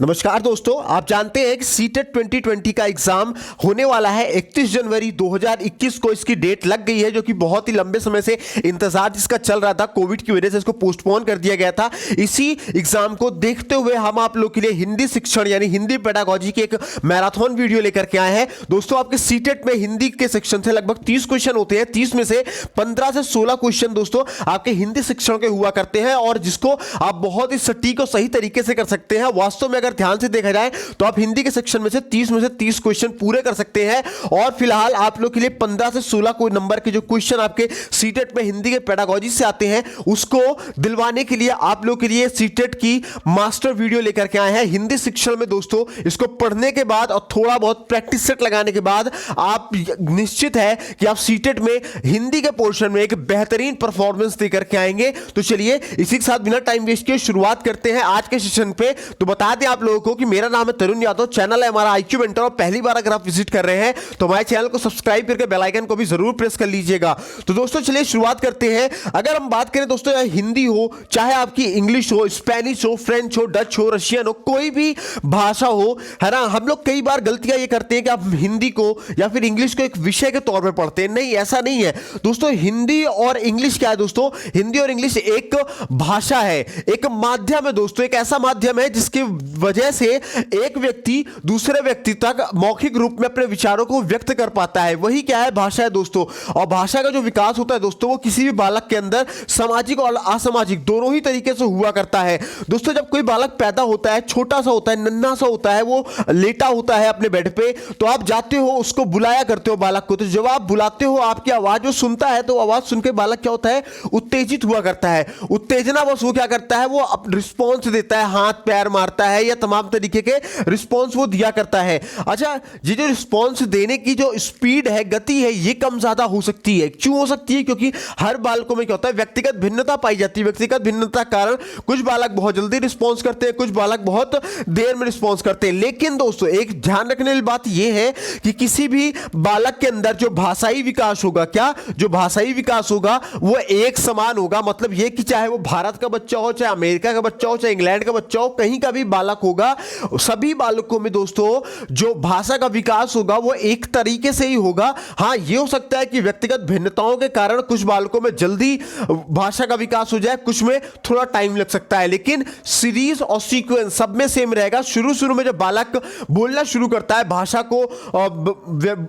नमस्कार दोस्तों, आप जानते हैं कि सीटेट 2020 का एग्जाम होने वाला है 31 जनवरी 2021 को। इसकी डेट लग गई है, जो कि बहुत ही लंबे समय से इंतजार जिसका चल रहा था, कोविड की वजह से इसको पोस्टपोन कर दिया गया था। इसी एग्जाम को देखते हुए हम आप लोग के लिए हिंदी शिक्षण यानी हिंदी पेडागोजी की एक मैराथन वीडियो लेकर के आए हैं। दोस्तों, आपके सीटेट में हिंदी के सेक्शन से लगभग 30 क्वेश्चन होते हैं। 30 में से 15 से 16 क्वेश्चन दोस्तों आपके हिंदी शिक्षण के हुआ करते हैं, और जिसको आप बहुत ही सटीक और सही तरीके से कर सकते हैं। वास्तव में अगर ध्यान से देखा जाए तो आप हिंदी के सेक्शन में से 30 क्वेश्चन पूरे कर सकते हैं। और फिलहाल आप लोग के लिए 15 से 16 कोई नंबर के जो क्वेश्चन आपके सीटेट में हिंदी के पेडागोजी से आते हैं, उसको दिलवाने के लिए आप लोग के लिए सीटेट की मास्टर वीडियो लेकर के आए हैं हिंदी शिक्षण में। दोस्तों, इसको पढ़ने के बाद और थोड़ा बहुत प्रैक्टिस सेट लगाने के बाद आप निश्चित है कि आप सीटेट में हिंदी के पोर्शन में एक बेहतरीन परफॉर्मेंस देकर के आएंगे। तो चलिए इसी के साथ बिना टाइम वेस्ट किए शुरुआत करते हैं आज के सेशन पे। तो बता दें आप लोगों को कि मेरा नाम है तरुण यादव, चैनल है हमारा IQ मेंटर, और पहली बार अगर आप विजिट कर रहे हैं तो हमारे चैनल को सब्सक्राइब करके बेल आइकन को भी जरूर प्रेस कर लीजिएगा। तो दोस्तों चलिए शुरुआत करते हैं। अगर हम बात करें दोस्तों, चाहे हिंदी हो, चाहे आपकी इंग्लिश हो, स्पेनिश हो, फ्रेंच हो, डच हो, रशियन हो, कोई भी भाषा हो, है ना। हम लोग कई बार गलतियां ये करते हैं कि आप हिंदी को या फिर इंग्लिश को एक विषय के तौर पर पढ़ते हैं। नहीं, ऐसा नहीं है दोस्तों। हिंदी और इंग्लिश क्या है दोस्तों? हिंदी और इंग्लिश एक भाषा है, एक माध्यम है दोस्तों। एक ऐसा माध्यम है जिसकी वजह से एक व्यक्ति दूसरे व्यक्ति तक मौखिक रूप में अपने विचारों को व्यक्त कर पाता है। वही क्या है? भाषा है दोस्तों। और भाषा का जो विकास होता है दोस्तों, वो किसी भी बालक के अंदर सामाजिक और असामाजिक दोनों ही तरीके से हुआ करता है। दोस्तों, जब कोई बालक पैदा होता है, छोटा सा होता है, नन्हा सा होता है, वो लेटा होता है अपने बेड पे, तो आप जाते हो उसको बुलाया करते हो बालक को। तो जब आप बुलाते हो, आपकी आवाज वो सुनता है, तो आवाज सुनकर बालक क्या होता है? उत्तेजित हुआ करता है। उत्तेजना बस वो क्या करता है? वो रिस्पॉन्स देता है, हाथ पैर मारता है, या तमाम तरीके के रिस्पॉन्स वो दिया करता है। अच्छा, ये जो रिस्पॉन्स देने की जो स्पीड है, गति है, ये कम ज्यादा हो सकती है। क्यों हो सकती है? क्योंकि हर बालकों में क्या होता है? व्यक्तिगत भिन्नता पाई जाती है। व्यक्तिगत भिन्नता के कारण कुछ बालक बहुत जल्दी रिस्पॉन्स करते हैं, कुछ बालक बहुत देर में रिस्पॉन्स करते हैं। लेकिन दोस्तों, एक ध्यान रखने वाली बात यह है कि किसी भी बालक के अंदर जो भाषाई विकास होगा, क्या जो भाषाई विकास होगा, वो एक समान होगा। मतलब यह कि चाहे वो भारत का बच्चा हो, चाहे अमेरिका का बच्चा हो, चाहे इंग्लैंड का बच्चा हो, कहीं का भी बालक होगा, सभी बालकों में दोस्तों जो भाषा का विकास होगा वो एक तरीके से ही होगा। हाँ, ये हो सकता है कि व्यक्तिगत भिन्नताओं के कारण कुछ बालकों में जल्दी भाषा का विकास हो जाए, कुछ में थोड़ा टाइम लग सकता है, लेकिन सीरीज और सीक्वेंस सब में सेम रहेगा। शुरू में जब बालक बोलना शुरू करता है, भाषा को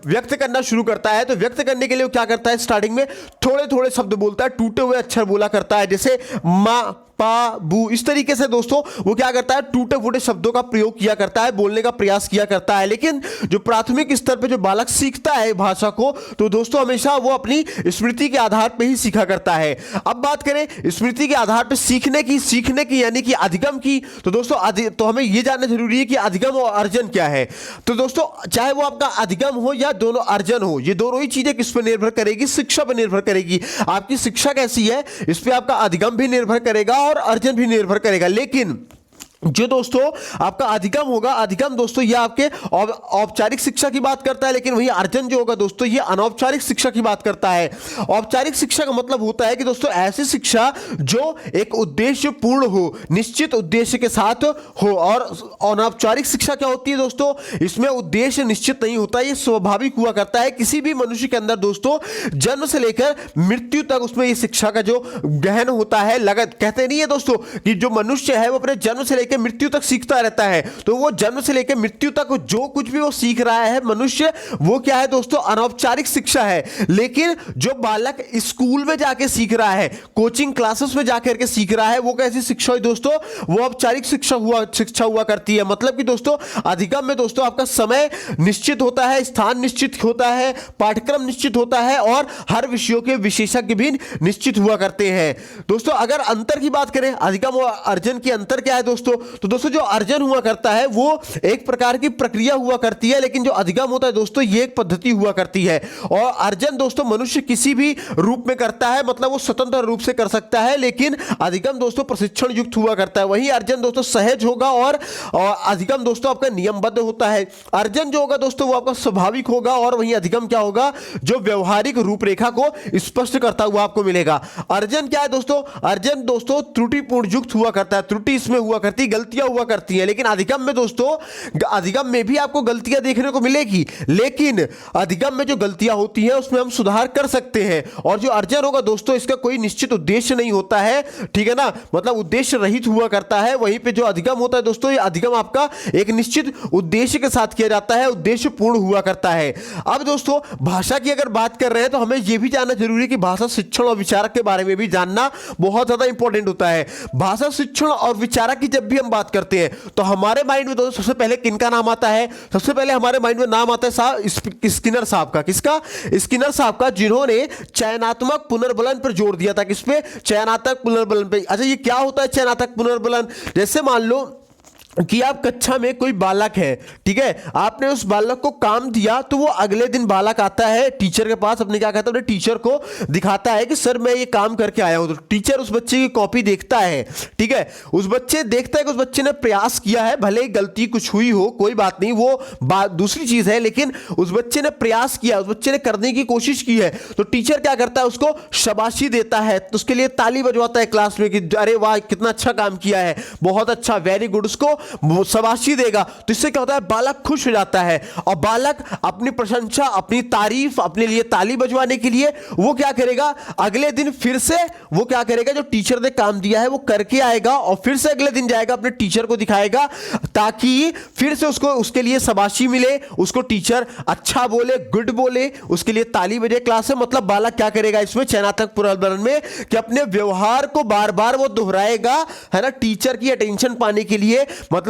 व्यक्त करना शुरू करता है, तो व्यक्त करने के लिए वो क्या करता है? स्टार्टिंग में थोड़े थोड़े शब्द बोलता है, टूटे हुए अक्षर बोला करता है, जैसे माँ, पा, बू, इस तरीके से दोस्तों वो क्या करता है? टूटे फूटे शब्दों का प्रयोग किया करता है, बोलने का प्रयास किया करता है। लेकिन जो प्राथमिक स्तर पे जो बालक सीखता है भाषा को, तो दोस्तों हमेशा वो अपनी स्मृति के आधार पे ही सीखा करता है। अब बात करें स्मृति के आधार पे सीखने की यानी कि अधिगम की, तो दोस्तों तो हमें यह जानना जरूरी है कि अधिगम और अर्जन क्या है। तो दोस्तों, चाहे वो आपका अधिगम हो या दोनों अर्जन हो, ये दोनों ही चीजें किस पर निर्भर करेगी? शिक्षा पर निर्भर करेगी। आपकी शिक्षा कैसी है, इस पर आपका अधिगम भी निर्भर करेगा और अर्जन भी निर्भर करेगा। लेकिन जो दोस्तों आपका अधिगम होगा, अधिगम दोस्तों ये आपके औपचारिक शिक्षा की बात करता है, लेकिन वही अर्जन जो होगा दोस्तों ये अनौपचारिक शिक्षा की बात करता है। औपचारिक शिक्षा का मतलब होता है कि दोस्तों ऐसी शिक्षा जो एक उद्देश्य पूर्ण हो, निश्चित उद्देश्य के साथ हो। और अनौपचारिक शिक्षा क्या होती है दोस्तों? इसमें उद्देश्य निश्चित नहीं होता, ये स्वाभाविक हुआ करता है। किसी भी मनुष्य के अंदर दोस्तों जन्म से लेकर मृत्यु तक उसमें ये शिक्षा का जो गहन होता है, लगत कहते नहीं है दोस्तों कि जो मनुष्य है वो अपने जन्म से लेकर मृत्यु तक सीखता रहता है। तो वो जन्म से लेकर मृत्यु तक जो कुछ भी वो सीख रहा है मनुष्य, वो क्या है दोस्तों? अनौपचारिक शिक्षा है। लेकिन जो बालक स्कूल में जाके सीख रहा है, कोचिंग क्लासेस में जाकर के सीख रहा है, वो कैसी शिक्षा है दोस्तों? वो औपचारिक शिक्षा हुआ करती है। मतलब कि दोस्तों अधिगम में दोस्तों आपका समय निश्चित होता है, स्थान निश्चित होता है, पाठ्यक्रम निश्चित होता है, और हर विषयों के विशेषज्ञ भी निश्चित हुआ करते हैं। दोस्तों अगर अंतर की बात करें, अधिगम और अर्जन की अंतर क्या है दोस्तों? तो दोस्तों जो अर्जन हुआ करता है वो एक प्रकार की प्रक्रिया हुआ करती है, लेकिन जो अधिगम होता है दोस्तों ये एक पद्धति हुआ करती है। और अर्जन दोस्तों मनुष्य किसी भी रूप में करता है, मतलब वो स्वतंत्र रूप से कर सकता है, लेकिन अधिगम दोस्तों प्रशिक्षण युक्त हुआ करता है। वही अर्जन दोस्तों सहज होगा और अधिगम दोस्तों आपका नियमबद्ध होता है। अर्जन जो होगा दोस्तों वो आपका स्वाभाविक होगा, और वही अधिगम क्या होगा? जो व्यवहारिक रूपरेखा को स्पष्ट करता हुआ आपको मिलेगा। अर्जन क्या है दोस्तों? अर्जन दोस्तों त्रुटिपूर्ण युक्त हुआ करता है। त्रुटि इसमें हुआ करती छोटी गलतियां हुआ करती हैं, लेकिन अधिगम में दोस्तों, अधिगम में भी आपको गलतियां देखने को मिलेगी, लेकिन अधिगम में जो गलतियां होती हैं उसमें हम सुधार कर सकते हैं। और जो अर्जन होगा दोस्तों, इसका कोई निश्चित उद्देश्य नहीं होता है, ठीक है ना, मतलब उद्देश्य रहित हुआ करता है। वहीं पे जो अधिगम होता है दोस्तों, ये अधिगम आपका एक निश्चित उद्देश्य के साथ किया जाता है, उद्देश्य पूर्ण हुआ करता है। अब दोस्तों भाषा की अगर बात कर रहे हैं तो हमें यह भी जानना जरूरी है कि भाषा शिक्षण और विचारक के बारे में भी जानना बहुत ज्यादा इंपॉर्टेंट होता है। भाषा शिक्षण और विचारक की जब भी हम बात करते हैं तो हमारे माइंड में दोस्तों सबसे पहले किनका नाम आता है? सबसे पहले हमारे माइंड में नाम आता है स्किनर साहब का। किसका? स्किनर साहब का, जिन्होंने चयनात्मक पुनर्बलन पर जोर दिया था। किस पे? चयनात्मक पुनर्बलन पे। अच्छा, ये क्या होता है चयनात्मक पुनर्बलन? जैसे मान लो कि आप कक्षा में कोई बालक है, ठीक है, आपने उस बालक को काम दिया, तो वो अगले दिन बालक आता है टीचर के पास, अपने क्या कहता है, अपने टीचर को दिखाता है कि सर मैं ये काम करके आया हूं। तो टीचर उस बच्चे की कॉपी देखता है, ठीक है, उस बच्चे देखता है कि उस बच्चे ने प्रयास किया है, भले ही गलती कुछ हुई हो, कोई बात नहीं, वो बात दूसरी चीज है, लेकिन उस बच्चे ने प्रयास किया, उस बच्चे ने करने की कोशिश की है। तो टीचर क्या करता है? उसको शाबाशी देता है, तो उसके लिए ताली बजवाता है क्लास में कि अरे वाह कितना अच्छा काम किया है, बहुत अच्छा, वेरी गुड, उसको शाबाशी देगा। तो इससे क्या होता है? बालक खुश हो जाता है, और बालक अपनी प्रशंसा, अपनी तारीफ, अपने लिए ताली बजवाने के लिए वो क्या करेगा? अगले दिन फिर से वो क्या करेगा? जो टीचर ने काम दिया है वो करके आएगा, और फिर से अगले दिन जाएगा अपने टीचर को दिखाएगा, ताकि फिर से उसको उसके लिए शाबाशी मिले, उसको टीचर अच्छा बोले, गुड बोले, उसके लिए ताली बजे क्लास में। मतलब बालक क्या करेगा इसमें, चयनात्मक पुनर्बलन में, कि अपने व्यवहार को बार बार वो दोहराएगा, है ना, टीचर की अटेंशन पाने के लिए, मतलब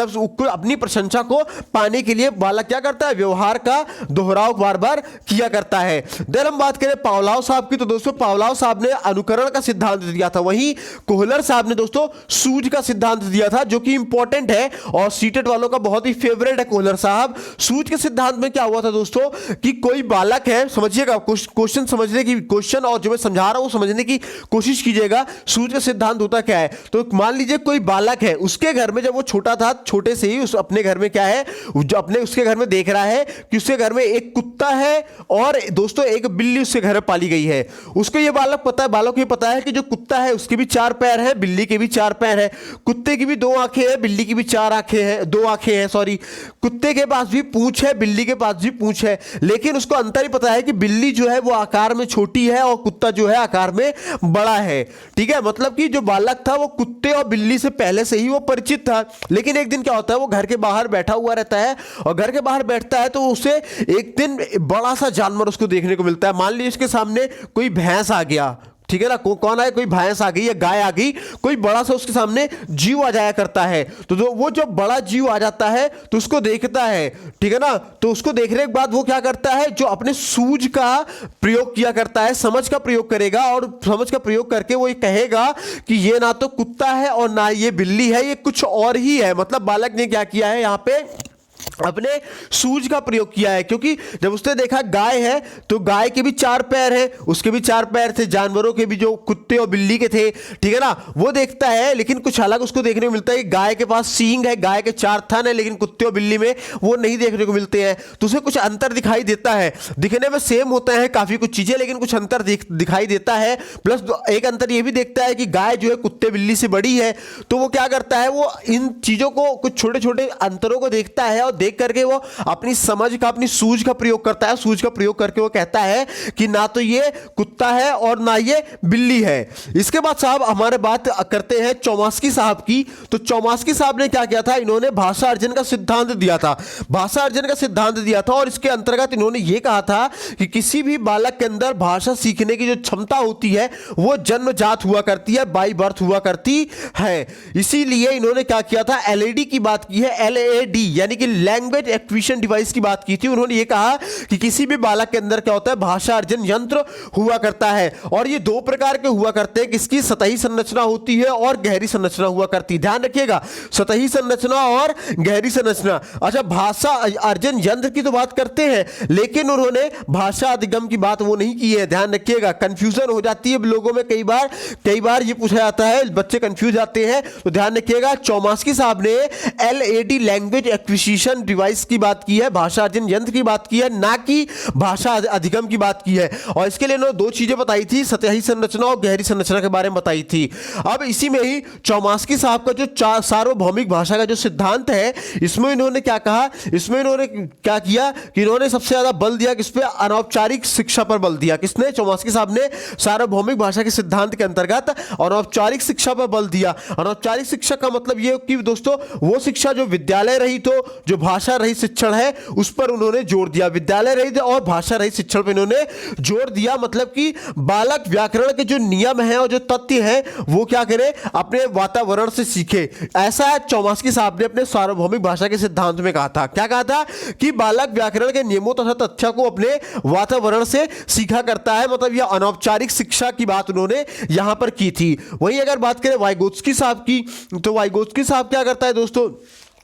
अपनी प्रशंसा को पाने के लिए बालक क्या करता है? व्यवहार का दोहराव बार बार किया करता है। देन हम बात करें पावलोव साहब की, तो दोस्तों पावलोव साहब ने अनुकरण का सिद्धांत दिया था। वहीं कोहलर साहब ने दोस्तों सूझ का सिद्धांत दिया था, जो कि इंपॉर्टेंट है और सीटेट वालों का बहुत ही फेवरेट है कोहलर साहब। सूझ के सिद्धांत में क्या हुआ था दोस्तों, कि कोई बालक है, समझिएगा क्वेश्चन समझने की, क्वेश्चन और जो मैं समझा रहा हूं समझने की कोशिश कीजिएगा। सूझ का सिद्धांत होता क्या है? तो मान लीजिए कोई बालक है, उसके घर में जब वो छोटा था, छोटे से ही उस अपने घर में क्या है, जो अपने उसके घर में देख रहा है कि उसके घर में एक कुत्ता है और दोस्तों एक बिल्ली उसके घर में पाली गई है। उसको ये बालक पता है, बालक को ये पता है कि जो कुत्ता है उसके भी 4 पैर है, बिल्ली के भी 4 पैर है, कुत्ते की भी 2 आंखें हैं, बिल्ली की भी 4 आंखें हैं, 2 आंखें हैं, सॉरी, कुत्ते के पास भी पूंछ है, बिल्ली के पास भी पूंछ है। लेकिन उसको अंतर ही पता है कि बिल्ली जो है वो आकार में छोटी है और कुत्ता जो है आकार में बड़ा है, ठीक है। मतलब कि जो बालक था वो कुत्ते और बिल्ली से पहले से ही वो परिचित था। लेकिन एक दिन क्या होता है, वो घर के बाहर बैठा हुआ रहता है, और घर के बाहर बैठता है तो उसे एक दिन बड़ा सा जानवर उसको देखने को मिलता है। मान लीजिए उसके सामने कोई भैंस आ गया, ठीक है ना, कौन आए, कोई भैंस आ गई या गाय आ गई, कोई बड़ा सा उसके सामने जीव आ जाया करता है। तो वो जब बड़ा जीव आ जाता है तो उसको देखता है, ठीक है ना, तो उसको देखने के बाद वो क्या करता है, जो अपने सूझ का प्रयोग किया करता है, समझ का प्रयोग करेगा, और समझ का प्रयोग करके वो ये कहेगा कि ये ना तो कुत्ता है और ना ये बिल्ली है, ये कुछ और ही है। मतलब बालक ने क्या किया है, यहाँ पे अपने सूझ का प्रयोग किया है, क्योंकि जब उसने देखा गाय है तो गाय के भी 4 पैर हैं, उसके भी 4 पैर थे, जानवरों के भी, जो कुत्ते और बिल्ली के थे, ठीक है ना, वो देखता है। लेकिन कुछ अलग उसको देखने को मिलता है कि गाय के पास सींग है, गाय के 4 थन है, लेकिन कुत्ते और बिल्ली में वो नहीं देखने को मिलते हैं। तो उसे कुछ अंतर दिखाई देता है, दिखने में सेम होते हैं काफी कुछ चीजें, लेकिन कुछ अंतर दिखाई देता है। प्लस एक अंतर ये भी देखता है कि गाय जो है कुत्ते बिल्ली से बड़ी है। तो वो क्या करता है, वो इन चीजों को, कुछ छोटे छोटे अंतरों को देखता है, और देख करके वो अपनी समझ का, अपनी सूझ का प्रयोग करता है। सूझ का प्रयोग करके वो कहता है कि ना तो ये कुत्ता है और ना ये बिल्ली है। इसके बाद साहब हमारे बात करते हैं चौमास्की साहब की। तो चौमास्की साहब ने क्या किया था, इन्होंने भाषा अर्जन का सिद्धांत दिया था, भाषा अर्जन का सिद्धांत दिया था, और इसके अंतर्गत इन्होंने ये कहा था कि किसी भी बालक के अंदर भाषा सीखने की जो क्षमता होती है वो जन्मजात हुआ करती है, बाई बर्थ हुआ करती है। इसीलिए इन्होंने क्या किया था, एलएडी की बात की है, एलएडी यानी कि लैंग्वेज एक्विजिशन डिवाइस की बात की थी। उन्होंने ये कहा कि किसी भी बालक के अंदर क्या होता है, भाषा अर्जन यंत्र हुआ करता है, और ये 2 प्रकार के हुआ करते हैं, किसकी सतही संरचना होती है और गहरी संरचना हुआ करती है। ध्यान रखिएगा, सतही संरचना और गहरी संरचना। अच्छा, भाषा अर्जन यंत्र की तो बात करते हैं, लेकिन उन्होंने भाषा अधिगम की बात वो नहीं की है। ध्यान रखिएगा, कंफ्यूजन हो जाती है लोगों में, कई बार ये पूछा जाता है, बच्चे कंफ्यूज आते हैं, तो ध्यान रखिएगा। चौमास्की साहब ने एलएडी लैंग्वेज एक्विजिशन डिवाइस की बात की है, भाषा अर्जन यंत्र की बात की है, ना कि भाषा अधिगम की बात की है। और इसके लिए इन्होंने दो चीजें बताई थी, सतही संरचना और गहरी संरचना के बारे में बताई थी। अब इसी में ही चौमास्की साहब का जो सार्वभौमिक भाषा का जो सिद्धांत है, इसमें इन्होंने क्या कहा, इसमें इन्होंने क्या किया कि इन्होंने सबसे ज्यादा बल दिया किस पे, अनौपचारिक शिक्षा पर बल दिया। किसने? चौमास्की साहब ने सार्वभौमिक भाषा के सिद्धांत के अंतर्गत अनौपचारिक शिक्षा पर बल दिया। अनौपचारिक शिक्षा का मतलब यह कि दोस्तों वो शिक्षा जो विद्यालय रहित हो, जो भाषा रहित शिक्षण है, उस पर उन्होंने जोर दिया। विद्यालय रहित और भाषा रहित शिक्षण पर इन्होंने जोर दिया। मतलब कि बालक व्याकरण के जो नियम हैं और जो तथ्य हैं वो क्या करे, अपने वातावरण से सीखे। ऐसा चौमास्की साहब ने अपने सार्वभौमिक भाषा के सिद्धांत में कहा था। क्या कहा था? कि बालक व्याकरण के नियमों तथा तथ्यों को अपने वातावरण से सीखा करता है। मतलब यह अनौपचारिक शिक्षा की बात उन्होंने यहां पर की थी। वहीं अगर बात करें वाइगोत्स्की साहब की, तो वाइगोत्स्की साहब क्या करता है दोस्तों,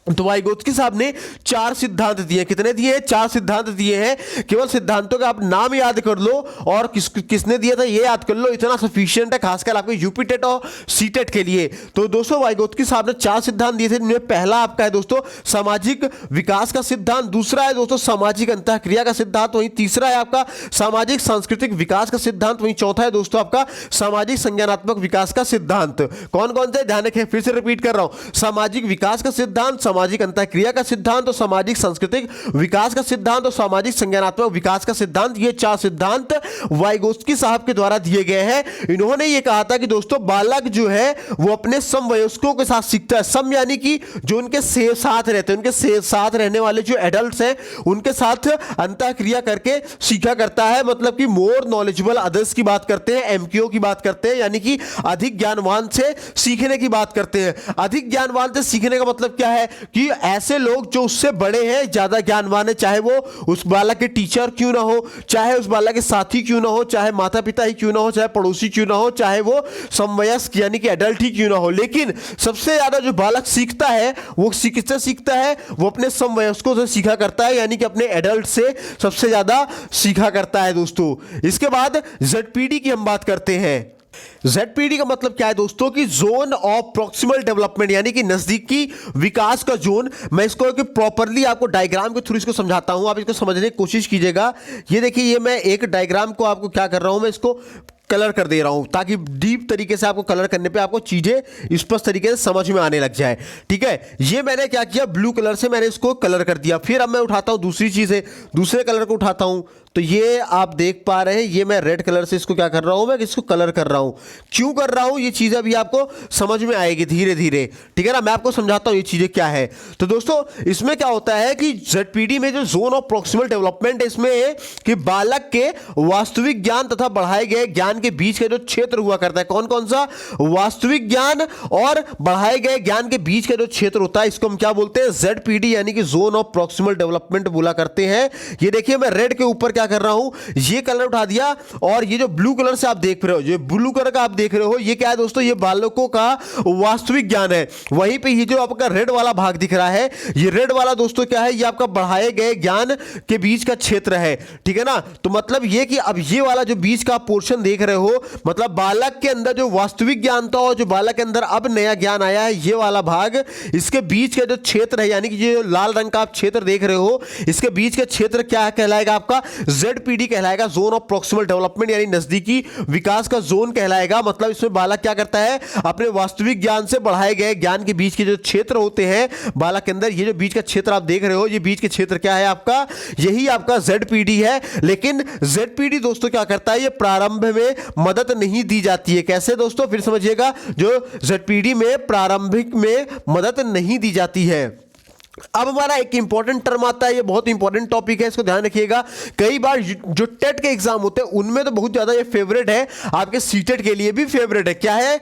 तो वाइगोत्स्की साहब ने 4 सिद्धांत दिए। कितने दिए? 4 सिद्धांत दिए हैं। केवल सिद्धांतों का आप नाम याद कर लो और किसने दिया था ये याद कर लो, इतना सफिशिएंट है, खासकर आपके यूपी टेट और सीटेट के लिए। तो दोस्तों वाइगोत्स्की साहब ने 4 सिद्धांत दिए थे, जिनमें पहला आपका है दोस्तों सामाजिक विकास का सिद्धांत, दूसरा है दोस्तों सामाजिक अंतःक्रिया का सिद्धांत, वहीं तीसरा है आपका सामाजिक सांस्कृतिक विकास का सिद्धांत, वहीं चौथा है दोस्तों आपका सामाजिक संज्ञानात्मक विकास का सिद्धांत। कौन कौन से? ध्यान रखें, फिर से रिपीट कर रहा हूं, सामाजिक विकास का सिद्धांत, सामाजिक अंतःक्रिया का सिद्धांत और सामाजिक सांस्कृतिक विकास का सिद्धांत और सामाजिक संज्ञानात्मक विकास का सिद्धांत। ये 4 सिद्धांत वाइगोत्स्की साहब के द्वारा दिए गए हैं। इन्होंने ये कहा था कि दोस्तों बालक जो है वो अपने समवयस्कों के साथ सीखता है। सम यानी कि जो उनके साथ रहते हैं, उनके साथ रहने वाले जो एडल्ट्स हैं उनके साथ अंतःक्रिया करके सीखा करता है। मतलब कि मोर नॉलेजेबल अदर्स की बात करते हैं, एमक्यू की बात करते हैं, यानी कि अधिक ज्ञानवान से सीखने की बात करते हैं। अधिक ज्ञानवान से सीखने का मतलब क्या है कि ऐसे लोग जो उससे बड़े हैं, ज्यादा ज्ञानवान है, चाहे वो उस बालक के टीचर क्यों ना हो, चाहे उस बालक के साथी क्यों ना हो, चाहे माता पिता ही क्यों ना हो, चाहे पड़ोसी क्यों ना हो, चाहे वो समवयस्क यानी कि एडल्ट ही क्यों ना हो, लेकिन सबसे ज्यादा जो बालक सीखता है वो किससे सीखता है? वो अपने समवयस्कों से सीखा करता है, यानी कि अपने एडल्ट से सबसे ज्यादा सीखा करता है दोस्तों। इसके बाद जेडपीडी की हम बात करते हैं। जेडपीडी का मतलब क्या है दोस्तों? कि जोन ऑफ प्रॉक्सिमल डेवलपमेंट, यानी कि नजदीकी विकास का जोन। मैं इसको प्रॉपरली आपको डायग्राम के थ्रू इसको समझाता हूं, आप इसको समझने की कोशिश कीजिएगा। ये देखिए, ये मैं एक डायग्राम को आपको क्या कर रहा हूं, मैं इसको कलर कर दे रहा हूं ताकि डीप तरीके से आपको कलर करने पे आपको चीजें स्पष्ट तरीके से समझ में आने लग जाए। ठीक है, ये मैंने क्या किया, ब्लू कलर से मैंने इसको कलर कर दिया। फिर अब मैं उठाता हूं दूसरी चीजें, दूसरे कलर को उठाता हूं, तो ये आप देख पा रहे हैं, ये मैं रेड कलर से इसको क्या कर रहा हूं, मैं इसको कलर कर रहा हूं। क्यों कर रहा हूं ये चीजें अभी आपको समझ में आएगी धीरे धीरे। ठीक है ना, मैं आपको समझाता हूं ये चीजें क्या है। तो दोस्तों इसमें क्या होता है कि जेडपीडी में जो जोन ऑफ प्रॉक्सिमल डेवलपमेंट है, इसमें कि बालक के वास्तविक ज्ञान तथा बढ़ाए गए ज्ञान के बीच का जो क्षेत्र हुआ करता है, कौन कौन सा? वास्तविक ज्ञान और बढ़ाए गए ज्ञान के बीच का जो क्षेत्र होता है, इसको हम क्या बोलते हैं? जेडपीडी, यानी कि जोन ऑफ प्रॉक्सिमल डेवलपमेंट बोला करते हैं। ये देखिए, मैं रेड के ऊपर क्या कर रहा हूं, ये कलर उठा दिया, और ये जो ब्लू कलर से आप देख रहे हो, ये ब्लू कलर का आप देख रहे हो, ये क्या है दोस्तों? ये बालकों का वास्तविक ज्ञान है। वहीं पे ये जो आपका रेड वाला भाग दिख रहा है, ये रेड वाला दोस्तों क्या है? ये आपका बढ़ाए गए ज्ञान के बीच का क्षेत्र है। ठीक है ना, तो मतलब ये कि अब ये वाला जो बीच का पोर्शन देख रहे हो, मतलब बालक के अंदर जो वास्तविक ज्ञान था और जो बालक के अंदर अब नया ज्ञान आया है, ये वाला भाग, इसके बीच का जो क्षेत्र है, यानी कि ये लाल रंग का आप क्षेत्र देख रहे हो, इसके बीच का क्षेत्र क्या कहलाएगा? आपका जेडपीडी कहलाएगा, जोन ऑफ प्रॉक्सिमल डेवलपमेंट, यानी नजदीकी विकास का जोन कहलाएगा। मतलब इसमें बालक क्या करता है? अपने वास्तविक ज्ञान से बढ़ाए गए ज्ञान के बीच के जो क्षेत्र होते हैं बालक के अंदर, ये जो बीच का क्षेत्र आप देख रहे हो, ये बीच के क्षेत्र क्या है आपका? यही आपका जेडपीडी है। लेकिन जेडपीडी दोस्तों क्या करता है? ये प्रारंभ में मदद नहीं दी जाती है। कैसे दोस्तों? फिर समझिएगा, जो जेडपीडी में प्रारंभिक में मदद नहीं दी जाती है। अब हमारा एक इंपॉर्टेंट टर्म आता है, ये बहुत इंपॉर्टेंट टॉपिक है, इसको ध्यान रखिएगा। कई बार जो टेट के एग्जाम होते हैं उनमें तो बहुत ज्यादा ये फेवरेट है, आपके सीटेट के लिए भी फेवरेट है। क्या है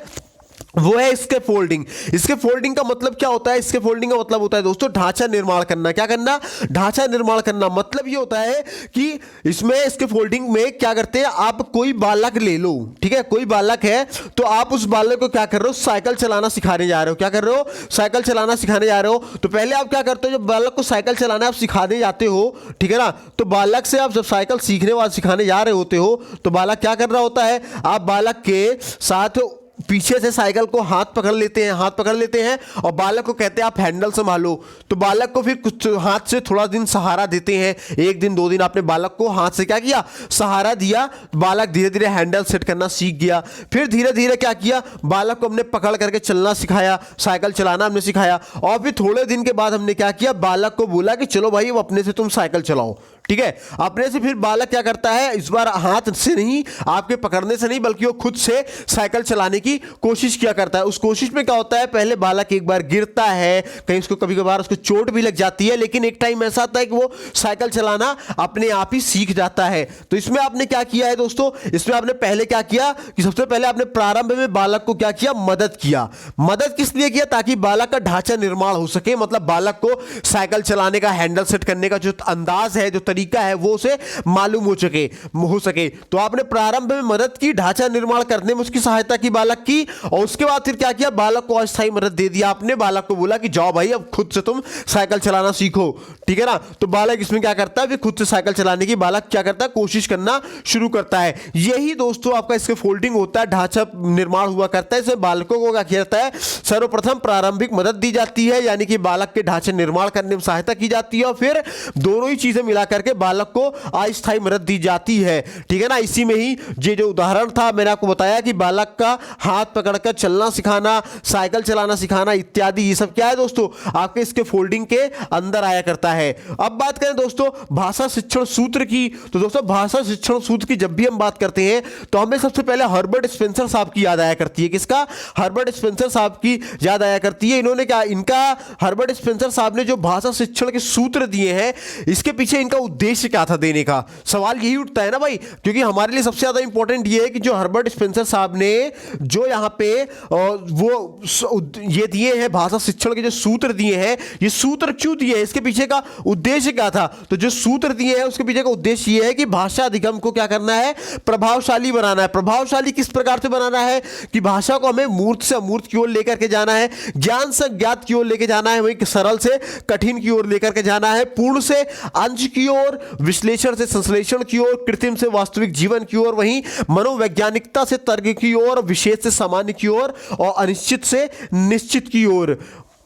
वो? है इसके फोल्डिंग। इसके फोल्डिंग का मतलब क्या होता है? इसके फोल्डिंग का मतलब होता है दोस्तों ढांचा निर्माण करना। क्या करना? ढांचा निर्माण करना। मतलब ये होता है कि इसमें इसके फोल्डिंग में क्या करते हैं, आप कोई बालक ले लो, ठीक है, कोई बालक है, तो आप उस बालक को क्या कर रहे हो? साइकिल चलाना सिखाने जा रहे हो। क्या कर रहे हो? साइकिल चलाना सिखाने जा रहे हो। तो पहले आप क्या करते हो? जब बालक को साइकिल चलाना आप सिखाने जाते हो, ठीक है ना, तो बालक से आप जब साइकिल सीखने वाले सिखाने जा रहे होते हो, तो बालक क्या कर रहा होता है? आप बालक के साथ पीछे से साइकिल को हाथ पकड़ लेते हैं और बालक को कहते हैं आप हैंडल संभालो। तो बालक को फिर कुछ हाथ से थोड़ा दिन सहारा देते हैं, 1 दिन 2 दिन आपने बालक को हाथ से क्या किया, सहारा दिया। बालक धीरे धीरे हैंडल सेट करना सीख गया। फिर धीरे धीरे क्या किया, बालक को हमने पकड़ करके चलना सिखाया, साइकिल चलाना हमने सिखाया। और फिर थोड़े दिन के बाद हमने क्या किया, बालक को बोला कि चलो भाई अब अपने से तुम साइकिल चलाओ, ठीक है। अपने से फिर बालक क्या करता है, इस बार हाथ से नहीं, आपके पकड़ने से नहीं, बल्कि वो खुद से साइकिल चलाने की कोशिश किया करता है। उस कोशिश में क्या होता है, पहले बालक एक बार गिरता है, कहीं उसको कभी कभार उसको चोट भी लग जाती है, लेकिन एक टाइम ऐसा आता है कि वो साइकिल चलाना अपने आप ही सीख जाता है। तो इसमें आपने क्या किया है दोस्तों, इसमें आपने पहले क्या किया कि सबसे पहले आपने प्रारंभ में बालक को क्या किया, मदद किया। मदद किस लिए किया, ताकि बालक का ढांचा निर्माण हो सके, मतलब बालक को साइकिल चलाने का, हैंडल सेट करने का जो अंदाज है, जो तरीका है, वो उसे मालूम हो सके। तो आपने प्रारंभ में मदद की, ढांचा निर्माण करने में उसकी सहायता की बालक की, और उसके बाद फिर क्या किया, बालक को अस्थायी मदद दे दिया आपने। बालक को बोला कि जाओ भाई अब खुद से तुम साइकिल चलाना सीखो, ठीक है ना। तो बालक इसमें क्या करता है, फिर खुद से साइकिल चलाने की बालक क्या करता है, कोशिश करना शुरू करता है। यही दोस्तों आपका इसके फोल्डिंग होता है, ढांचा निर्माण हुआ करता है। इसमें बालकों को क्या किया जाता है, सर्वप्रथम प्रारंभिक मदद दी जाती है, यानी कि बालक के ढांचे निर्माण करने में सहायता की जाती है, और फिर दोनों ही चीजें मिलाकर के बालक को अस्थायी मदद दी जाती है, ठीक है ना। इसी में ही ये जो उदाहरण था मैंने आपको बताया कि बालक का हाथ पकड़कर चलना सिखाना, साइकिल चलाना सिखाना इत्यादि, ये सब क्या है दोस्तों, आपके इसके फोल्डिंग के अंदर आया करता है। अब बात करें दोस्तों भाषा शिक्षण सूत्र की, तो दोस्तों भाषा शिक्षण सूत्र की जब भी हम बात करते हैं तो हमें सबसे पहले हर्बर्ट स्पेंसर साहब की याद आया करती है। किसका, हर्बर्ट स्पेंसर साहब की याद आया करती है। इन्होंने क्या, इनका हर्बर्ट स्पेंसर साहब ने जो भाषा शिक्षण के सूत्र दिए हैं, इसके पीछे इनका उद्देश्य क्या था देने का, सवाल यही उठता है ना भाई, क्योंकि हमारे लिए सबसे ज्यादा इंपॉर्टेंट ये है कि जो हर्बर्ट स्पेंसर साहब ने जो यहां पे वो ये दिए हैं, भाषा शिक्षण के जो सूत्र दिए हैं, ये सूत्र क्यों दिए हैं, इसके पीछे का उद्देश्य क्या था। तो जो सूत्र दिए हैं उसके पीछे का उद्देश्य ये है कि भाषा अधिगम को क्या करना है, प्रभावशाली बनाना है। प्रभावशाली किस प्रकार से बनाना है कि भाषा को हमें मूर्त से अमूर्त की ओर लेकर के जाना है, ज्ञान से ज्ञात की ओर लेकर जाना है, वहीं सरल से कठिन की ओर लेकर के जाना है, पूर्ण से अंश की ओर, विश्लेषण से संश्लेषण की ओर, कृत्रिम से वास्तविक जीवन की ओर, वहीं मनोवैज्ञानिकता से तर्क की ओर, विशेष से सामान्य की ओर, और अनिश्चित से निश्चित की ओर।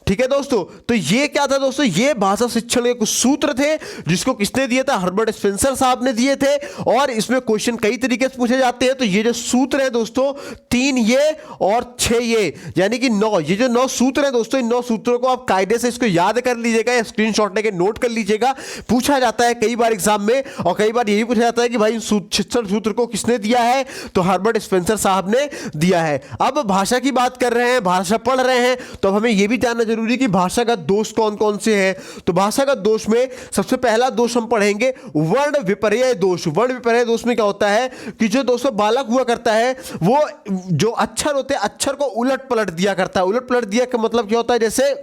ठीक है दोस्तों, तो ये क्या था दोस्तों, ये भाषा शिक्षण के कुछ सूत्र थे जिसको किसने दिए थे, हर्बर्ट स्पेंसर साहब ने दिए थे। और इसमें क्वेश्चन कई तरीके से पूछे जाते हैं। तो ये जो सूत्र है दोस्तों, 3 ये और 6 ये, यानी कि 9, ये जो 9 सूत्र है दोस्तों, इन 9 सूत्रों को आप कायदे से इसको याद कर लीजिएगा, स्क्रीनशॉट लेके नोट कर लीजिएगा। पूछा जाता है कई बार एग्जाम में, और कई बार यही पूछा जाता है कि भाई शिक्षण सूत्र को किसने दिया है, तो हर्बर्ट स्पेंसर साहब ने दिया है। अब भाषा की बात कर रहे हैं, भाषा पढ़ रहे हैं, तो हमें यह भी जानना जरूरी कि भाषागत दोष कौन कौन से हैं। तो भाषागत दोष में सबसे पहला दोष हम पढ़ेंगे वर्ण विपर्यय दोष। वर्ण विपर्यय दोष में क्या होता है कि जो दोस्तों बालक हुआ करता है, वो जो अक्षर होते हैं, अक्षर को उलट पलट दिया करता है। उलट पलट दिया का मतलब क्या होता है, जैसे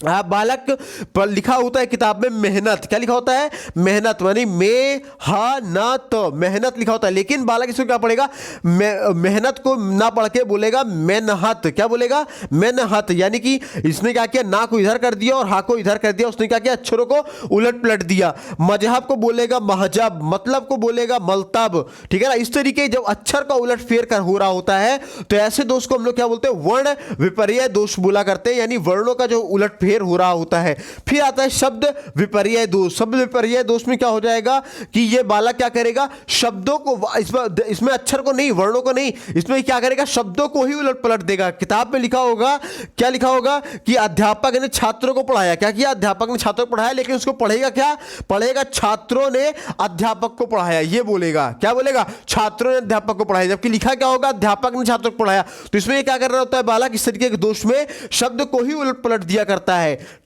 बालक पर लिखा होता है किताब में मेहनत, क्या लिखा होता है, मेहनत, यानी मेहनत, मेहनत लिखा होता है, लेकिन बालक इसको क्या पढ़ेगा, मेहनत को ना पढ़ के बोलेगा मेनहत। क्या बोलेगा, मेनहत, यानी कि इसने क्या किया, ना को इधर कर दिया और हा को इधर कर दिया, उसने क्या किया, अक्षरों को उलट पलट दिया। मजहब को बोलेगा महजब, मतलब को बोलेगा मलतब, ठीक है ना। इस तरीके जब अक्षर का उलट फेर कर हो रहा होता है, तो ऐसे दोष को हम लोग क्या बोलते हैं, वर्ण विपर्यय दोष बोला करते हैं, यानी वर्णों का जो उलट फेर हो रहा होता है। फिर आता है शब्द विपर्यय दोष। शब्द विपर्यय दोष में क्या हो जाएगा कि ये बालक क्या करेगा, शब्दों को, इसमें अक्षर को नहीं, वर्णों को नहीं, इसमें क्या करेगा, शब्दों को ही उलट पलट देगा। किताब में लिखा होगा, क्या लिखा होगा कि अध्यापक ने छात्रों को पढ़ाया, क्या किया, अध्यापक ने छात्रों को पढ़ाया, लेकिन उसको पढ़ेगा क्या, पढ़ेगा छात्रों ने अध्यापक को पढ़ाया, ये बोलेगा, क्या बोलेगा, छात्रों ने अध्यापक को पढ़ाया, जबकि लिखा क्या होगा, अध्यापक ने छात्रों को पढ़ाया। तो इसमें क्या कर रहा होता है बालक, इस तरीके के दोष में शब्द को ही उलट पलट दिया करता है,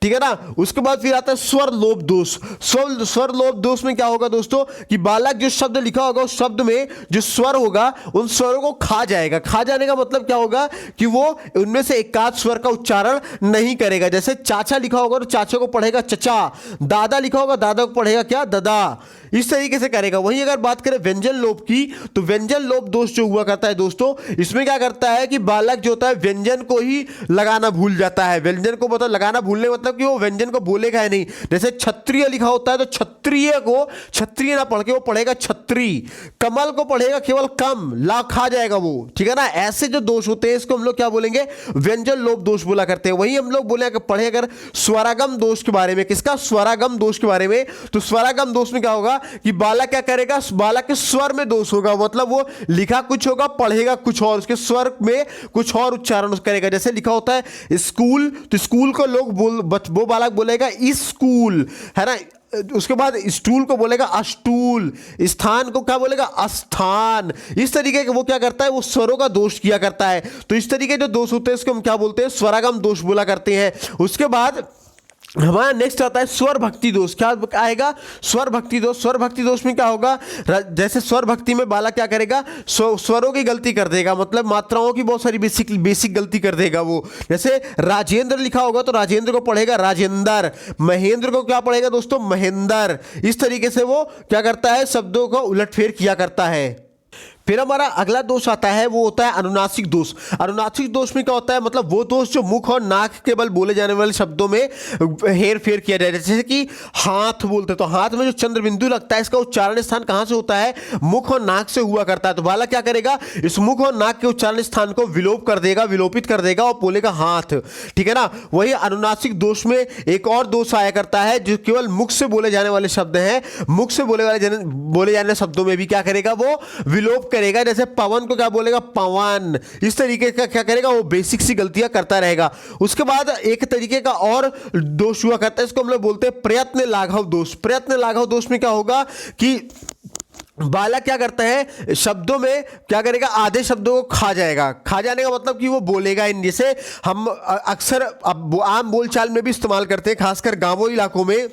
ठीक है ना। उसके बाद फिर आता है स्वर लोप दोष। स्वर लोप दोष में क्या होगा दोस्तों कि बालक जो शब्द लिखा होगा उस शब्द में जो स्वर होगा उन स्वरों को खा जाएगा। खा जाने का मतलब क्या होगा कि वो उनमें से एकाध स्वर का उच्चारण नहीं करेगा। जैसे चाचा लिखा होगा तो चाचा को पढ़ेगा चचा, दादा लिखा होगा दादा को पढ़ेगा क्या, दादा। इस तरीके से करेगा। वहीं अगर बात करें व्यंजन लोप की, तो व्यंजन लोप दोष जो हुआ करता है दोस्तों, इसमें क्या करता है कि बालक जो होता है व्यंजन को ही लगाना भूल जाता है। व्यंजन को मतलब लगाना भूलने मतलब कि वो व्यंजन को बोलेगा ही नहीं। जैसे क्षत्रिय लिखा होता है तो क्षत्रिय को क्षत्रिय ना पढ़ के वो पढ़ेगा छत्री, कमल को पढ़ेगा केवल कम, ला खा जाएगा वो, ठीक है ना। ऐसे जो दोष होते हैं इसको हम लोग क्या बोलेंगे, व्यंजन लोप दोष बोला करते हैं। वही हम लोग बोले पढ़े अगर स्वरागम दोष के बारे में, किसका, स्वरागम दोष के बारे में, तो स्वरागम दोष में क्या होगा कि बालक क्या करेगा, बालक के स्वर में दोष होगा, मतलब वो लिखा कुछ होगा पढ़ेगा कुछ और, उसके स्वर में कुछ और उच्चारण करेगा। जैसे लिखा होता है स्कूल, तो स्कूल को लोग वो बालक बोलेगा स्कूल, है ना। उसके बाद स्टूल को बोलेगा अस्टूल, स्थान को क्या बोलेगा अस्थान। इस तरीके के वो क्या करता है, वो स्वरों का दोष किया करता है। तो इस तरीके जो दोष होते हैं इसको हम क्या बोलते हैं, स्वरागम दोष बोला करते हैं। उसके बाद हमारा नेक्स्ट आता है स्वर भक्ति दोष। क्या आएगा, स्वर भक्ति दोष। स्वर भक्ति दोष में क्या होगा, जैसे स्वर भक्ति में बालक क्या करेगा, स्वरों की गलती कर देगा, मतलब मात्राओं की बहुत सारी बेसिक गलती कर देगा वो। जैसे राजेंद्र लिखा होगा तो राजेंद्र को पढ़ेगा राजेंद्र, महेंद्र को क्या पढ़ेगा दोस्तों, महेंद्र। इस तरीके से वो क्या करता है, शब्दों को उलटफेर किया करता है। फिर हमारा अगला दोष आता है, वो होता है अनुनासिक दोष। अनुनासिक दोष में क्या होता है, मतलब वो दोष जो मुख और नाक के बल बोले जाने वाले शब्दों में हेर फेर किया जाए। जैसे कि हाथ बोलते तो हाथ में जो चंद्र बिंदु लगता है इसका उच्चारण स्थान कहाँ से होता है, मुख और नाक से हुआ करता है। तो बालक क्या करेगा, इस मुख और नाक के उच्चारण स्थान को विलोप कर देगा, विलोपित कर देगा और बोलेगा हाथ, ठीक है ना। वही अनुनासिक दोष में एक और दोष आया करता है जो केवल मुख से बोले जाने वाले शब्द हैं, मुख से बोले जाने शब्दों में भी क्या करेगा, वो विलोप करेगा। जैसे पवन को क्या बोलेगा, पवन। इस तरीके का क्या करेगा, वो बेसिक सी गलतियां करता रहेगा। उसके बाद एक तरीके का और दोष हुआ करता है, इसको हम लोग बोलते हैं प्रयत्न लाघव दोष। प्रयत्न लाघव दोष में क्या होगा कि बालक क्या करता है, शब्दों में क्या करेगा, आधे शब्दों को खा जाएगा। खा जाने का मतलब कि वो बोलेगा इन, जैसे हम अक्सर आम बोलचाल में भी इस्तेमाल करते हैं, खासकर गांवों इलाकों में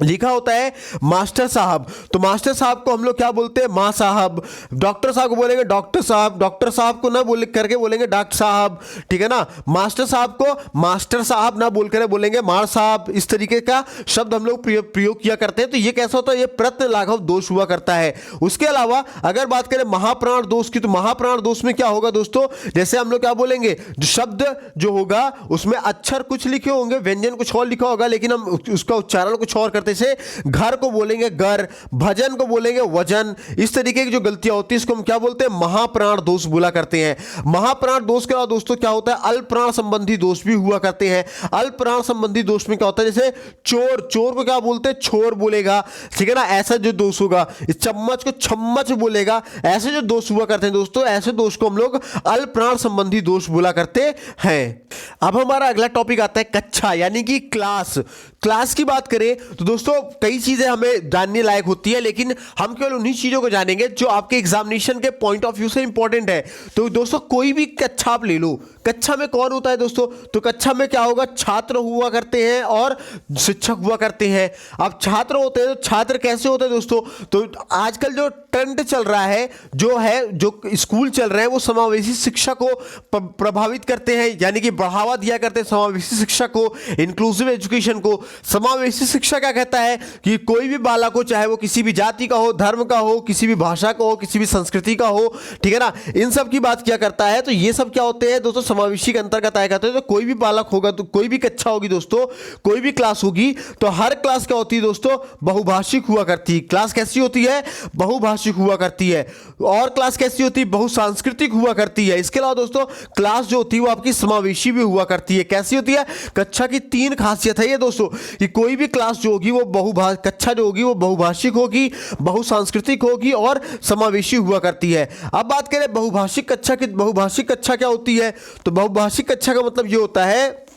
लिखा होता है मास्टर साहब, तो मास्टर साहब को हम लोग क्या बोलते हैं, माँ साहब। डॉक्टर साहब को बोलेंगे डॉक्टर साहब, डॉक्टर साहब को ना बोल करके बोलेंगे डॉक्टर साहब, ठीक है ना। मास्टर साहब को मास्टर साहब ना बोल कर बोलेंगे मार साहब। इस तरीके का शब्द हम लोग प्रयोग किया करते हैं। तो ये कैसा होता है, ये प्रयत्न लाघव दोष हुआ करता है। उसके अलावा अगर बात करें महाप्राण दोष की, तो महाप्राण दोष में क्या होगा दोस्तों, जैसे हम लोग क्या बोलेंगे, शब्द जो होगा उसमें अक्षर कुछ लिखे होंगे, व्यंजन कुछ और लिखा होगा, लेकिन हम उसका उच्चारण कुछ और करते, से घर को बोलेंगे घर, भजन को बोलेंगे वजन। इस तरीके की जो गलतियां होती है इसको हम क्या बोलते हैं, महाप्राण दोष बोला करते हैं। महाप्राण दोष के अलावा दोस्तों क्या होता है, अल्पप्राण संबंधी दोष भी हुआ करते हैं। अल्पप्राण संबंधी दोष में क्या होता है, जैसे चोर, चोर को क्या बोलते हैं, छोर बोलेगा, ठीक है ना। ऐसा जो दोष होगा, इस चम्मच को छम्मच बोलेगा। ऐसे जो दोष हुआ करते हैं दोस्तों, ऐसे दोष को हम लोग अल्पप्राण संबंधी दोष बोला करते हैं। अब हमारा अगला टॉपिक आता है कक्षा, यानी कि क्लास। क्लास की बात करें तो दोस्तों कई चीजें हमें जानने लायक होती है, लेकिन हम केवल उन्हीं चीजों को जानेंगे जो आपके एग्जामिनेशन के पॉइंट ऑफ व्यू से इंपॉर्टेंट है। तो दोस्तों कोई भी कक्षा आप ले लो, कक्षा में कौन होता है दोस्तों, तो कक्षा में क्या होगा, छात्र हुआ करते हैं और शिक्षक हुआ करते हैं। अब छात्र होते हैं तो छात्र कैसे होते हैं दोस्तों, तो आजकल जो ट्रेंड चल रहा है, जो स्कूल चल रहे हैं, वो समावेशी शिक्षा को प्रभावित करते हैं, यानी कि बढ़ावा दिया करते हैं समावेशी शिक्षा को, इंक्लूसिव एजुकेशन को। समावेशी शिक्षा क्या कहता है कि कोई भी बालक हो, चाहे वो किसी भी जाति का हो, धर्म का हो, किसी भी भाषा का हो, किसी भी संस्कृति का हो, ठीक है ना, इन सब की बात किया करता है। तो ये सब क्या होते हैं दोस्तों, समावेशी के अंतर्गत आया करते हैं। तो कोई भी बालक होगा, तो कोई भी कक्षा होगी दोस्तों, कोई भी क्लास होगी, तो हर क्लास क्या होती है दोस्तों, बहुभाषिक हुआ करती है। क्लास कैसी होती है, बहुभाषिक हुआ करती है। और क्लास कैसी होती है, बहुसांस्कृतिक हुआ करती है। इसके अलावा दोस्तों क्लास जो होती है वो आपकी समावेशी भी हुआ करती है। कैसी होती है, कक्षा की 3 खासियत है ये दोस्तों, कि कोई भी क्लास जो होगी वो कक्षा जो होगी वो बहुभाषिक होगी, बहुसांस्कृतिक होगी और समावेशी हुआ करती है। अब बात करें बहुभाषिक कक्षा की, बहुभाषिक कक्षा क्या होती है, तो बहुभाषिक कक्षा का मतलब ये होता है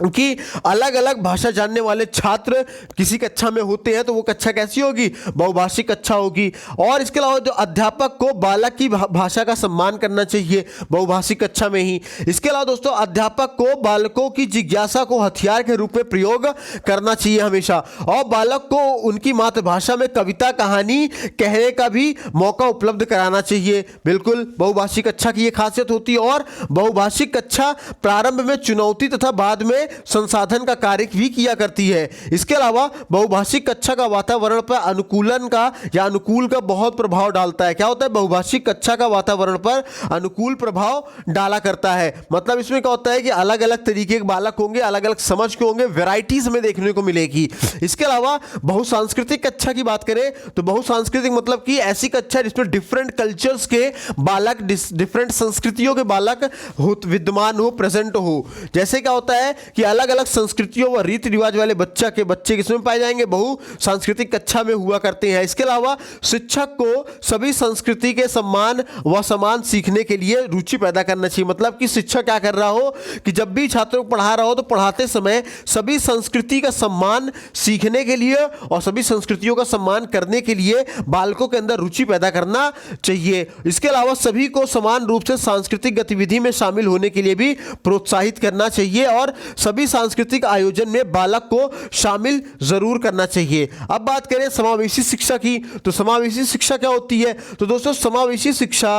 कि अलग अलग भाषा जानने वाले छात्र किसी कक्षा में होते हैं, तो वो कक्षा कैसी होगी, बहुभाषिक कक्षा होगी। और इसके अलावा जो अध्यापक को बालक की भाषा का सम्मान करना चाहिए बहुभाषिक कक्षा में ही। इसके अलावा दोस्तों अध्यापक को बालकों की जिज्ञासा को हथियार के रूप में प्रयोग करना चाहिए हमेशा, और बालक को उनकी मातृभाषा में कविता कहानी कहने का भी मौका उपलब्ध कराना चाहिए। बिल्कुल बहुभाषिक कक्षा की ये खासियत होती है। और बहुभाषिक कक्षा प्रारंभ में चुनौती तथा बाद में संसाधन का कार्य भी किया करती है। इसके अलावा बहुभाषिक कक्षा का वातावरण पर अनुकूलन का या अनुकूल का बहुत प्रभाव डालता है। क्या होता है? बहुभाषिक कक्षा का वातावरण पर अनुकूल प्रभाव डाला करता है। मतलब इसमें क्या होता है कि अलग अलग तरीके के बालक होंगे, अलग अलग समझ के होंगे, वैरायटीज में देखने को मिलेगी। इसके अलावा बहुसांस्कृतिक कक्षा की बात करें तो बहुसांस्कृतिक मतलब कि ऐसी कक्षा जिसमें डिफरेंट कल्चर्स के बालक, डिफरेंट संस्कृतियों के बालक विद्यमान हो, प्रेजेंट हो। जैसे क्या होता है कि अलग अलग संस्कृतियों व रीति रिवाज वाले बच्चे किसमें पाए जाएंगे? बहु सांस्कृतिक कक्षा में हुआ करते हैं। इसके अलावा शिक्षक को सभी संस्कृति के सम्मान व समान सीखने के लिए रुचि पैदा करना चाहिए। मतलब कि शिक्षक क्या कर रहा हो कि जब भी छात्रों को पढ़ा रहा हो तो पढ़ाते समय सभी संस्कृति का सम्मान सीखने के लिए और सभी संस्कृतियों का सम्मान करने के लिए बालकों के अंदर रुचि पैदा करना चाहिए। इसके अलावा सभी को समान रूप से सांस्कृतिक गतिविधि में शामिल होने के लिए भी प्रोत्साहित करना चाहिए और सभी सांस्कृतिक आयोजन में बालक को शामिल जरूर करना चाहिए। अब बात करें समावेशी शिक्षा की, तो समावेशी शिक्षा क्या होती है? तो दोस्तों समावेशी शिक्षा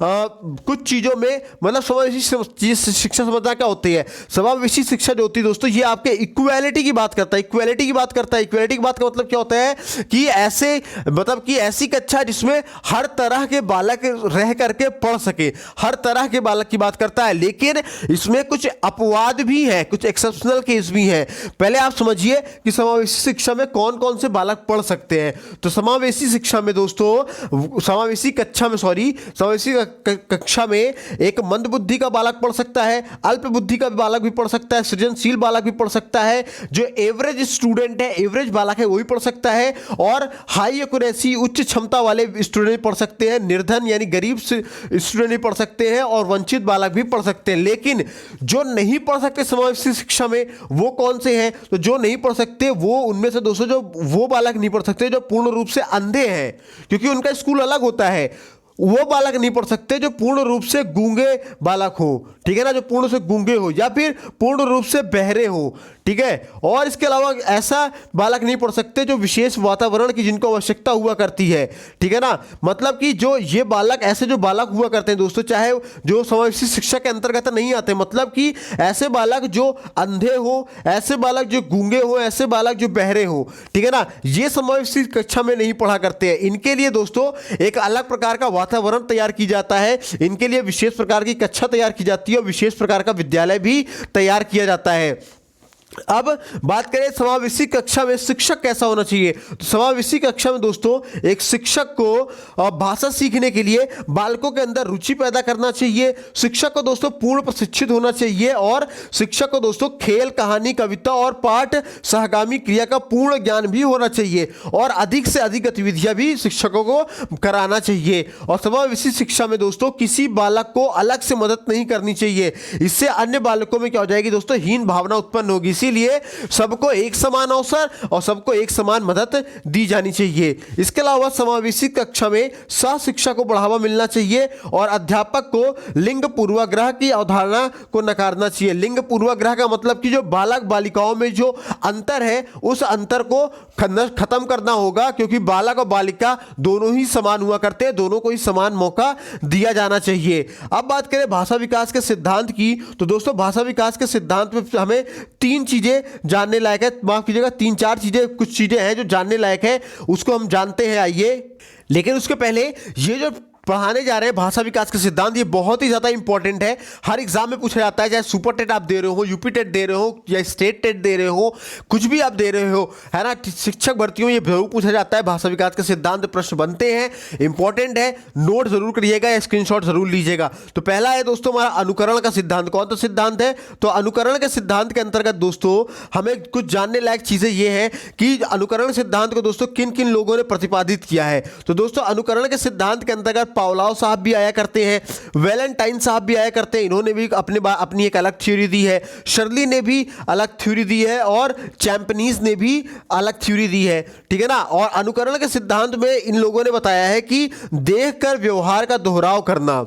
कुछ चीजों में, मतलब समावेशी शिक्षा समझना क्या होती है? समावेशी शिक्षा जो होती है दोस्तों, ये आपके इक्वालिटी की बात करता है। इक्वालिटी की बात करता है। इक्वालिटी की बात का मतलब क्या होता है कि ऐसे, मतलब कि ऐसी कक्षा जिसमें हर तरह के बालक रह करके पढ़ सके, हर तरह के बालक की बात करता है। लेकिन इसमें कुछ अपवाद भी हैं, कुछ एक्सेप्शनल केस भी हैं। पहले आप समझिए कि समावेशी शिक्षा में कौन कौन से बालक पढ़ सकते हैं। तो समावेशी शिक्षा में दोस्तों, समावेशी कक्षा में एक मंद बुद्धि का बालक पढ़ सकता है, अल्प बुद्धि का बालक भी पढ़ सकता है, सृजनशील बालक भी पढ़ सकता है, जो एवरेज स्टूडेंट है, एवरेज बालक है, वो भी पढ़ सकता है, और हाई एक्यूरेसी, उच्च क्षमता वाले स्टूडेंट पढ़ सकते हैं, निर्धन यानी गरीब स्टूडेंट भी पढ़ सकते हैं, और वंचित बालक भी पढ़ सकते हैं। लेकिन जो नहीं पढ़ सकते समावेशी शिक्षा में वो कौन से हैं? तो जो नहीं पढ़ सकते वो उनमें से दोस्तों, जो वो बालक नहीं पढ़ सकते जो पूर्ण रूप से अंधे हैं, क्योंकि उनका स्कूल अलग होता है। वो बालक नहीं पढ़ सकते जो पूर्ण रूप से गूंगे बालक हो, ठीक है ना, जो पूर्ण से गूंगे हो या फिर पूर्ण रूप से बहरे हो, ठीक है। और इसके अलावा ऐसा बालक नहीं पढ़ सकते जो विशेष वातावरण की जिनको आवश्यकता हुआ करती है, ठीक है ना। मतलब कि जो ये बालक, ऐसे जो बालक हुआ करते हैं दोस्तों, चाहे जो समावेशी शिक्षा के अंतर्गत नहीं आते, मतलब कि ऐसे बालक जो अंधे हो, ऐसे बालक जो गूंगे हो, ऐसे बालक जो बहरे हो, ठीक है ना, ये समावेशी कक्षा में नहीं पढ़ा करते हैं। इनके लिए दोस्तों एक अलग प्रकार का वातावरण तैयार की जाता है, इनके लिए विशेष प्रकार की कक्षा तैयार की जाती है और विशेष प्रकार का विद्यालय भी तैयार किया जाता है। अब बात करें समावेशी कक्षा में शिक्षक कैसा होना चाहिए। तो समावेशी कक्षा में दोस्तों एक शिक्षक को भाषा सीखने के लिए बालकों के अंदर रुचि पैदा करना चाहिए। शिक्षक को दोस्तों पूर्ण प्रशिक्षित होना चाहिए और शिक्षक को दोस्तों खेल, कहानी, कविता और पाठ सहगामी क्रिया का पूर्ण ज्ञान भी होना चाहिए और अधिक से अधिक गतिविधियां भी शिक्षकों को कराना चाहिए। और समावेशी शिक्षा में दोस्तों किसी बालक को अलग से मदद नहीं करनी चाहिए, इससे अन्य बालकों में क्या हो जाएगी दोस्तों, हीन भावना उत्पन्न होगी। इसीलिए सबको एक समान अवसर और सबको एक समान मदद दी जानी चाहिए। इसके अलावा समावेशी कक्षा में सह शिक्षा को बढ़ावा मिलना चाहिए और अध्यापक को लिंग पूर्वाग्रह की अवधारणा को नकारना चाहिए। लिंग पूर्वाग्रह का मतलब कि जो बालक बालिकाओं में जो अंतर है उस अंतर को खत्म करना होगा, क्योंकि बालक और बालिका दोनों ही समान हुआ करते हैं, दोनों को ही समान मौका दिया जाना चाहिए। अब बात करें भाषा विकास के सिद्धांत की, तो दोस्तों भाषा विकास के सिद्धांत में हमें तीन चीजें जानने लायक है, माफ कीजिएगा तीन चार चीजें, कुछ चीजें हैं जो जानने लायक है, उसको हम जानते हैं। आइए, लेकिन उसके पहले ये जो पढ़ाने जा रहे हैं भाषा विकास के सिद्धांत, ये बहुत ही ज़्यादा इंपॉर्टेंट है। हर एग्जाम में पूछा जाता है, चाहे सुपर टेट आप दे रहे हो, यूपी टेट दे रहे हो या स्टेट टेट दे रहे हो, कुछ भी आप दे रहे हो, है ना, शिक्षक भर्तियों में ये जरूर पूछा जाता है। भाषा विकास के सिद्धांत प्रश्न बनते हैं, इंपॉर्टेंट है, नोट जरूर करिएगा या स्क्रीनशॉट जरूर लीजिएगा। तो पहला है दोस्तों हमारा अनुकरण का सिद्धांत। कौन सा सिद्धांत है? तो अनुकरण के सिद्धांत के अंतर्गत दोस्तों हमें कुछ जानने लायक चीजें ये हैं कि अनुकरण सिद्धांत को दोस्तों किन किन लोगों ने प्रतिपादित किया है। तो दोस्तों अनुकरण के सिद्धांत के अंतर्गत पावलोव साहब भी आया करते हैं, वैलेंटाइन साहब भी आया करते हैं, इन्होंने भी अपनी एक अलग थ्योरी दी है, शर्ली ने भी अलग थ्योरी दी है और चैंपनीज ने भी अलग थ्योरी दी है, ठीक है ना। और अनुकरण के सिद्धांत में इन लोगों ने बताया है कि देखकर व्यवहार का दोहराव करना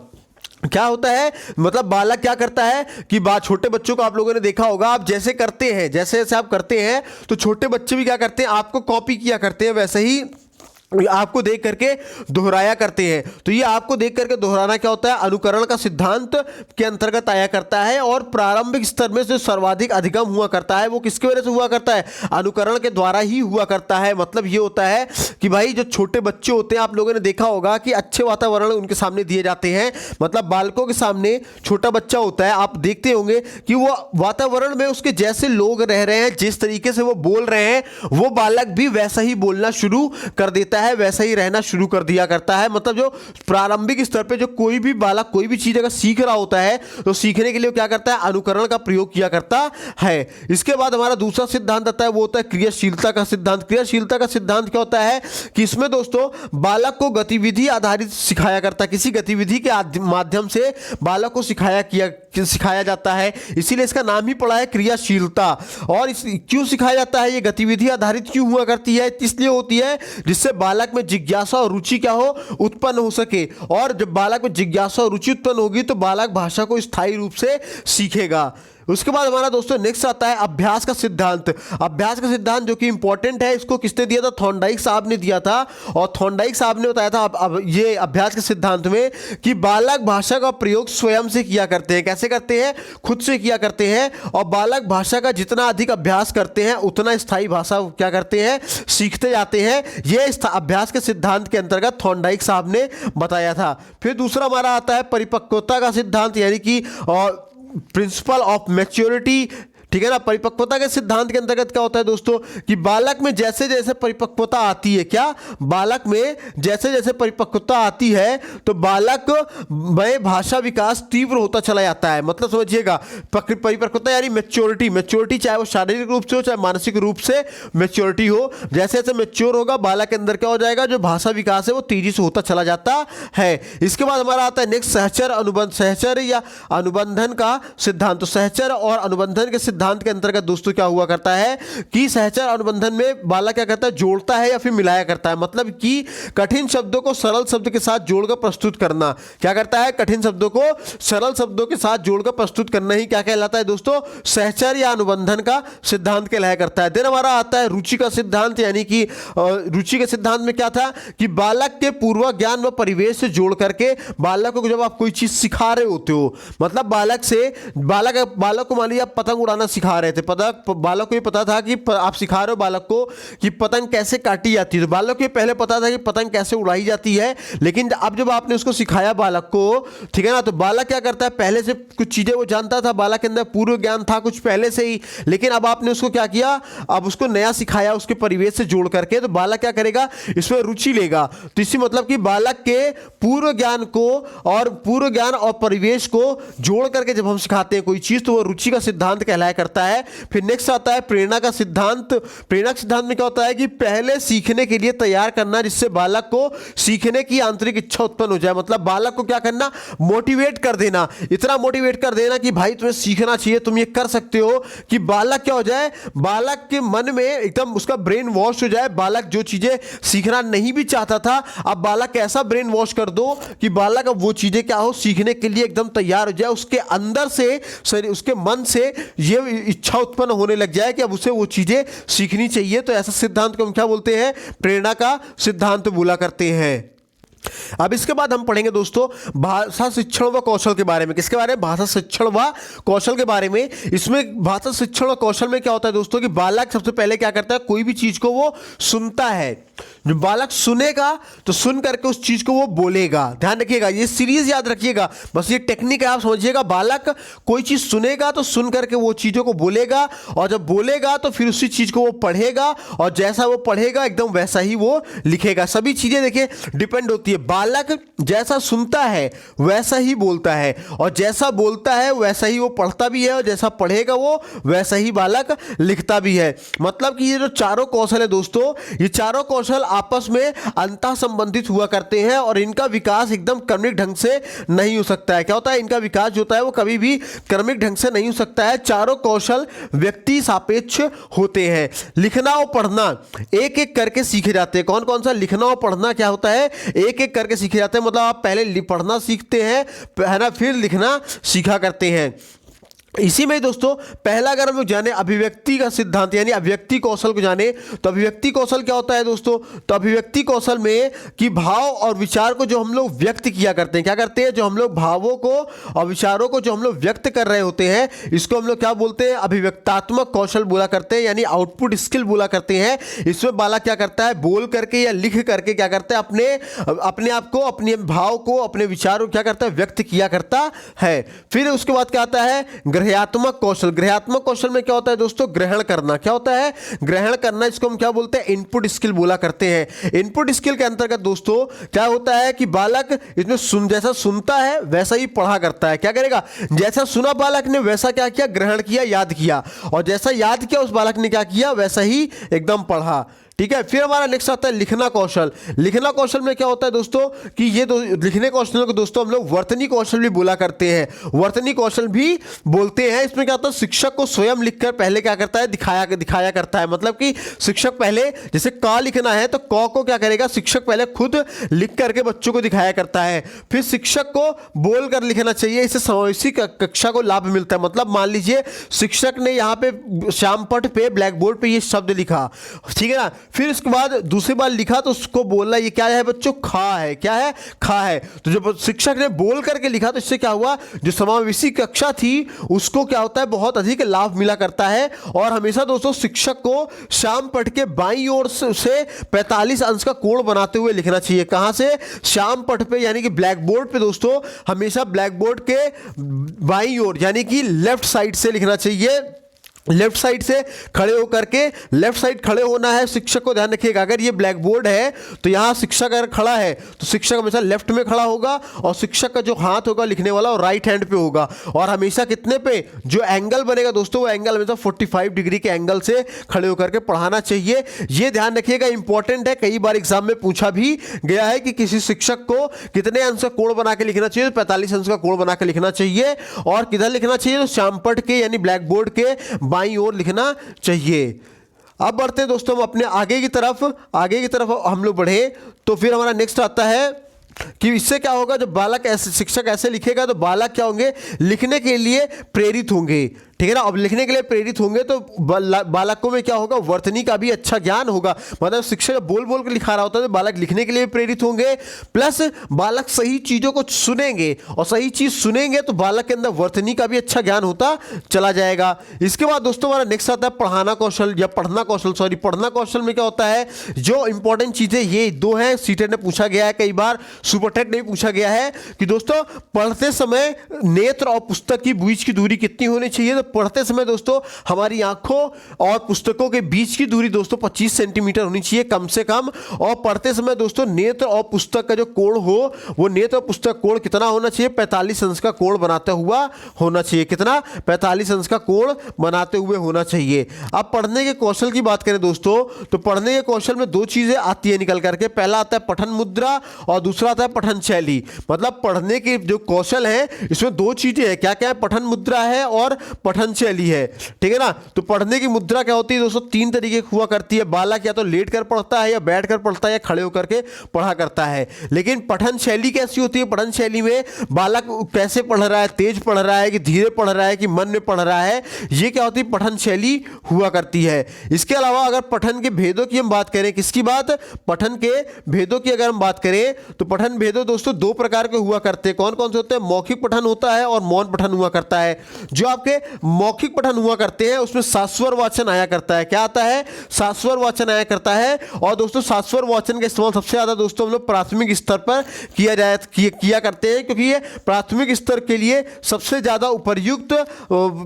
क्या होता है, मतलब बालक क्या करता है कि छोटे बच्चों को आप लोगों ने देखा होगा, आप जैसे करते हैं, जैसे जैसे आप करते हैं तो छोटे बच्चे भी क्या करते हैं, आपको कॉपी किया करते हैं, वैसे ही आपको देख करके दोहराया करते हैं। तो ये आपको देख करके दोहराना क्या होता है, अनुकरण का सिद्धांत के अंतर्गत आया करता है। और प्रारंभिक स्तर में जो सर्वाधिक अधिगम हुआ करता है वो किसकी वजह से हुआ करता है, अनुकरण के द्वारा ही हुआ करता है। मतलब ये होता है कि भाई जो छोटे बच्चे होते हैं, आप लोगों ने देखा होगा कि अच्छे वातावरण उनके सामने दिए जाते हैं। मतलब बालकों के सामने छोटा बच्चा होता है, आप देखते होंगे कि वो वातावरण में उसके जैसे लोग रह रहे हैं, जिस तरीके से वो बोल रहे हैं, वो बालक भी वैसा ही बोलना शुरू कर देता है, वैसा ही रहना शुरू कर दिया करता है। मतलब जो प्रारंभिक स्तर पे जो कोई भी बालक कोई भी चीज अगर सीख रहा होता है तो सीखने के लिए क्या करता है, अनुकरण का प्रयोग किया करता है। इसके बाद हमारा दूसरा सिद्धांत आता है, वो होता है क्रियाशीलता का सिद्धांत। क्रियाशीलता का सिद्धांत क्या होता है कि इसमें दोस्तों बालक को गतिविधि आधारित सिखाया करता है, किसी गतिविधि के माध्यम से बालक को सिखाया जाता है, इसीलिए इसका नाम ही पड़ा है क्रियाशीलता। और क्यों सिखाया जाता है, ये गतिविधि आधारित क्यों हुआ करती है, इसलिए होती है जिससे बालक में जिज्ञासा और रुचि क्या हो, उत्पन्न हो सके। और जब बालक में जिज्ञासा और रुचि उत्पन्न होगी तो बालक भाषा को स्थायी रूप से सीखेगा। उसके बाद हमारा दोस्तों नेक्स्ट आता है अभ्यास का सिद्धांत। अभ्यास का सिद्धांत जो कि इंपॉर्टेंट है, इसको किसने दिया था, थॉर्नडाइक साहब ने दिया था। और थॉर्नडाइक साहब ने बताया था अब ये अभ्यास के सिद्धांत में कि बालक भाषा का प्रयोग स्वयं से किया करते हैं। कैसे करते हैं, खुद से किया करते हैं। और बालक भाषा का जितना अधिक अभ्यास करते हैं उतना स्थायी भाषा क्या करते हैं, सीखते जाते हैं। यह अभ्यास के सिद्धांत के अंतर्गत थॉर्नडाइक साहब ने बताया था। फिर दूसरा हमारा आता है परिपक्वता का सिद्धांत, यानी कि प्रिंसिपल ऑफ मैच्योरिटी, ठीक है ना। परिपक्वता के सिद्धांत के अंतर्गत क्या होता है दोस्तों कि बालक में जैसे जैसे परिपक्वता आती है, क्या बालक में जैसे जैसे परिपक्वता आती है तो बालक में भाषा विकास तीव्र होता चला जाता है। मतलब समझिएगा परिपक्वता यानी मैच्योरिटी, मैच्योरिटी चाहे वो शारीरिक रूप से हो चाहे मानसिक रूप से मैच्योरिटी हो, जैसे जैसे मैच्योर होगा बालक के अंदर क्या हो जाएगा, जो भाषा विकास है वो तेजी से होता चला जाता है। इसके बाद हमारा आता है नेक्स्ट सहचर अनुबंध, सहचर या अनुबंधन का सिद्धांत। तो सहचर और अनुबंधन के सिद्धांत के अंतर्गत दोस्तों क्या हुआ करता है कि सहचर अनुबंधन में बालक क्या करता है, जोड़ता है या फिर मिलाया करता है। मतलब कि कठिन शब्दों को सरल शब्द के साथ जोड़कर प्रस्तुत करना। क्या करता है, कठिन शब्दों को सरल शब्दों के साथ जोड़कर प्रस्तुत करना ही क्या कहलाता है दोस्तों, सहचर या अनुबंधन का सिद्धांत कहलाया करता है। देन हमारा आता है रुचि का सिद्धांत, यानी कि रुचि के सिद्धांत में क्या था कि बालक के पूर्व ज्ञान व परिवेश से जोड़ करके बालक को जब आप कोई चीज सिखा रहे होते हो, मतलब बालक को मान लीजिए आप पतंग उड़ाना सिखा रहे थे, बालक को ये पता था कि आप सिखा रहे हो बालक को कि पतंग कैसे काटी जाती है, तो बालक को ये पहले पता था कि पतंग कैसे उड़ाई जाती है। लेकिन अब जब आपने उसको सिखाया बालक को, ठीक है ना, तो बालक क्या करता है, पहले से कुछ चीजें वो जानता था, बालक के अंदर पूर्व ज्ञान था कुछ पहले से ही, लेकिन अब आपने उसको क्या किया, अब उसको नया सिखाया उसके परिवेश से जोड़ करके, तो बालक क्या करेगा, इसमें रुचि लेगा। तो इसी मतलब कि बालक के पूर्व ज्ञान और परिवेश को जोड़ करके जब हम सिखाते हैं कोई चीज तो वो रुचि का सिद्धांत कहलाया करता है। फिर नेक्स्ट आता है प्रेरणा का सिद्धांत। प्रेरणा के सिद्धांत में क्या होता है कि पहले सीखने के लिए तैयार करना, जिससे बालक को सीखने की आंतरिक इच्छा उत्पन्न हो जाए। मतलब बालक को क्या करना, मोटिवेट कर देना, इतना मोटिवेट कर देना कि भाई तुम्हें सीखना चाहिए, तुम ये कर सकते हो, कि बालक क्या हो जाए, बालक के मन में एकदम उसका ब्रेन वॉश हो जाए। बालक जो चीजें सीखना नहीं भी चाहता था, अब बालक ऐसा ब्रेन वॉश कर दो कि बालक अब वो चीजें क्या हो, सीखने के लिए एकदम तैयार हो जाए, उसके अंदर से उसके मन से ये इच्छा उत्पन्न होने लग जाए कि अब उसे वो चीजें सीखनी चाहिए। तो ऐसा सिद्धांत को हम क्या बोलते हैं, प्रेरणा का सिद्धांत बोला करते हैं। अब इसके बाद हम पढ़ेंगे दोस्तों भाषा शिक्षण व कौशल के बारे में। किसके बारे में, भाषा शिक्षण व कौशल के बारे में। इसमें भाषा शिक्षण और कौशल में क्या होता है दोस्तों कि बालक सबसे पहले क्या करता है, कोई भी चीज को वो सुनता है। जो बालक सुनेगा तो सुन करके उस चीज को वो बोलेगा। ध्यान रखिएगा, ये सीरीज याद रखिएगा, बस ये टेक्निक है, आप समझिएगा। बालक कोई चीज सुनेगा तो सुन करके वो चीजों को बोलेगा, और जब बोलेगा तो फिर उसी चीज को वो पढ़ेगा, और जैसा वो पढ़ेगा एकदम वैसा ही वो लिखेगा। सभी चीजें देखिए डिपेंड होती है। बालक जैसा सुनता है वैसा ही बोलता है, और जैसा बोलता है वैसा ही वो पढ़ता भी है, और जैसा पढ़ेगा वो वैसा ही बालक लिखता भी है। मतलब कि ये जो चारों कौशल है दोस्तों, ये चारों कौशल आपस में अंतः संबंधित हुआ करते हैं, और इनका विकास एकदम क्रमिक ढंग से नहीं हो सकता है। क्या होता है, इनका विकास जो होता है वो कभी भी क्रमिक ढंग से नहीं हो सकता है। चारों कौशल व्यक्ति सापेक्ष होते हैं। लिखना और पढ़ना एक एक करके सीखे जाते हैं। कौन कौन सा, लिखना और पढ़ना क्या होता है, एक एक करके सीखे जाते हैं। मतलब आप पहले पढ़ना सीखते हैं, है ना, फिर लिखना सीखा करते हैं। इसी में दोस्तों पहला अगर हम लोग जाने अभिव्यक्ति का सिद्धांत यानी अभिव्यक्ति कौशल को जाने तो अभिव्यक्ति कौशल क्या होता है दोस्तों। तो अभिव्यक्ति कौशल में कि भाव और विचार को जो हम लोग व्यक्त किया करते हैं, क्या करते हैं, जो हम लोग भावों को और विचारों को जो हम लोग व्यक्त कर रहे होते हैं, इसको हम लोग क्या बोलते हैं, अभिव्यक्तात्मक कौशल बोला करते हैं, यानी आउटपुट स्किल बोला करते हैं। इसमें बालक क्या करता है, बोल करके या लिख करके क्या करता है, अपने आप को, अपने भाव को, अपने विचारों को क्या करता है, व्यक्त किया करता है। फिर उसके बाद क्या आता है, ग्रहणात्मक कौशल। ग्रहणात्मक कौशल में क्या होता है दोस्तों, ग्रहण करना। क्या होता है, ग्रहण करना। इसको हम क्या बोलते हैं, इनपुट स्किल बोला करते हैं। इनपुट स्किल के अंतर्गत दोस्तों क्या होता है कि बालक इसमें जैसा सुनता है वैसा ही पढ़ा करता है। क्या करेगा, जैसा सुना बालक ने वैसा क्या किया, ग्रहण किया, याद किया, और जैसा याद किया उस बालक ने क्या किया, वैसा ही एकदम पढ़ा। ठीक है। फिर हमारा नेक्स्ट आता है लिखना कौशल। लिखना कौशल में क्या होता है दोस्तों कि ये लिखने कौशल को दोस्तों हम लोग वर्तनी कौशल भी बोला करते हैं, वर्तनी कौशल भी बोलते हैं। इसमें क्या होता है, शिक्षक को स्वयं लिखकर पहले क्या करता है, दिखाया करता है। मतलब कि शिक्षक पहले जैसे क लिखना है तो क को क्या करेगा, शिक्षक पहले खुद लिख करके बच्चों को दिखाया करता है। फिर शिक्षक को बोल कर लिखना चाहिए, इससे समावेशी कक्षा को लाभ मिलता है। मतलब मान लीजिए शिक्षक ने यहाँ पे श्यामपट्ट पे ब्लैक बोर्ड पे ये शब्द लिखा, ठीक है ना, फिर इसके बाद दूसरी बार लिखा तो उसको बोलना ये क्या है बच्चों, खा है। क्या है, खा है। तो जब शिक्षक ने बोल करके लिखा तो इससे क्या हुआ, जो समावेशी कक्षा थी उसको क्या होता है, बहुत अधिक लाभ मिला करता है। और हमेशा दोस्तों शिक्षक को श्यामपट्ट के बाईं ओर से 45 अंश का कोण बनाते हुए लिखना चाहिए। कहां से, श्यामपट्ट पे यानी कि ब्लैक बोर्ड पे दोस्तों हमेशा ब्लैक बोर्ड के बाईं ओर यानी कि लेफ्ट साइड से लिखना चाहिए। लेफ्ट साइड से खड़े होकर के, लेफ्ट साइड खड़े होना है। शिक्षक को ध्यान रखिएगा, अगर ये ब्लैक बोर्ड है तो यहाँ शिक्षक अगर खड़ा है तो शिक्षक हमेशा लेफ्ट में खड़ा होगा और शिक्षक का जो हाथ होगा लिखने वाला वो राइट हैंड पे होगा। और हमेशा कितने पे, जो एंगल बनेगा दोस्तों वो एंगल हमेशा 45 डिग्री के एंगल से खड़े होकर के पढ़ाना चाहिए। ये ध्यान रखिएगा, इंपॉर्टेंट है। कई बार एग्जाम में पूछा भी गया है कि किसी शिक्षक को कितने अंश का कोण बना के लिखना चाहिए, 45 अंश का कोण बना के लिखना चाहिए। और किधर लिखना चाहिए, तो श्यामपट्ट के यानी ब्लैक बोर्ड के बाईं ओर लिखना चाहिए। अब बढ़ते हैं दोस्तों हम अपने आगे की तरफ हम लोग बढ़े तो फिर हमारा नेक्स्ट आता है कि इससे क्या होगा, जब बालक ऐसे, शिक्षक ऐसे लिखेगा तो बालक क्या होंगे, लिखने के लिए प्रेरित होंगे। ठीक है ना। अब लिखने के लिए प्रेरित होंगे तो बालकों में क्या होगा, वर्तनी का भी अच्छा ज्ञान होगा। मतलब शिक्षक बोल बोल कर लिखा रहा होता है तो बालक लिखने के लिए प्रेरित होंगे, प्लस बालक सही चीज़ों को सुनेंगे, और सही चीज़ सुनेंगे तो बालक के अंदर वर्तनी का भी अच्छा ज्ञान होता चला जाएगा। इसके बाद दोस्तों हमारा नेक्स्ट आता है पढ़ना कौशल या पढ़ना कौशल। पढ़ना कौशल में क्या होता है, जो इंपॉर्टेंट चीज़ें ये दो हैं, सीटेट ने पूछा गया है, कई बार सुपरटेट ने भी पूछा गया है कि दोस्तों पढ़ते समय नेत्र और पुस्तक की बीच की दूरी कितनी होनी चाहिए। तो पढ़ते समय दोस्तों हमारी आंखों और पुस्तकों के बीच की दूरी दोस्तों 25 सेंटीमीटर होनी चाहिए कम से कम। और पढ़ते समय दोस्तों नेत्र और पुस्तक का जो कोण हो वो नेत्र और पुस्तक कोण कितना होना चाहिए, 45 अंश का कोण बनाते हुआ होना चाहिए। कितना, 45 अंश का कोण बनाते हुए होना चाहिए। अब पढ़ने के कौशल की बात करें दोस्तों तो पढ़ने के कौशल में दो चीजें आती है निकल करके, पहला आता है पठन मुद्रा और दूसरा आता है पठन शैली। मतलब पढ़ने के जो कौशल है इसमें दो चीजें हैं, क्या क्या है, पठन मुद्रा है और पठन शैली है। ठीक है ना। तो पढ़ने की मुद्रा क्या होती है दोस्तों, तीन तरीके की हुआ करती है। बालक या तो लेट कर पढ़ता है या बैठ कर पढ़ता है या खड़े होकर के पढ़ा करता है। लेकिन पठन शैली कैसी होती है, पठन शैली में बालक कैसे पढ़ रहा है, तेज पढ़ रहा है कि धीरे पढ़ रहा है कि मन में पढ़ रहा है, ये क्या होती है, पठन शैली हुआ करती है। इसके अलावा अगर पठन के भेदों की हम बात करें, किसकी बात, पठन के भेदों की अगर हम बात करें तो पठन भेदों दोस्तों दो प्रकार के हुआ करते हैं। कौन कौन से होते हैं, मौखिक पठन होता है और मौन पठन हुआ करता है। जो आपके मौखिक पठन हुआ करते हैं उसमें शाश्वर वाचन आया करता है। क्या आता है, शाश्वर वाचन आया करता है। और दोस्तों शाश्वर वाचन का इस्तेमाल सबसे ज्यादा दोस्तों हम लोग प्राथमिक स्तर पर किया करते हैं, क्योंकि ये प्राथमिक स्तर के लिए सबसे ज्यादा उपयुक्त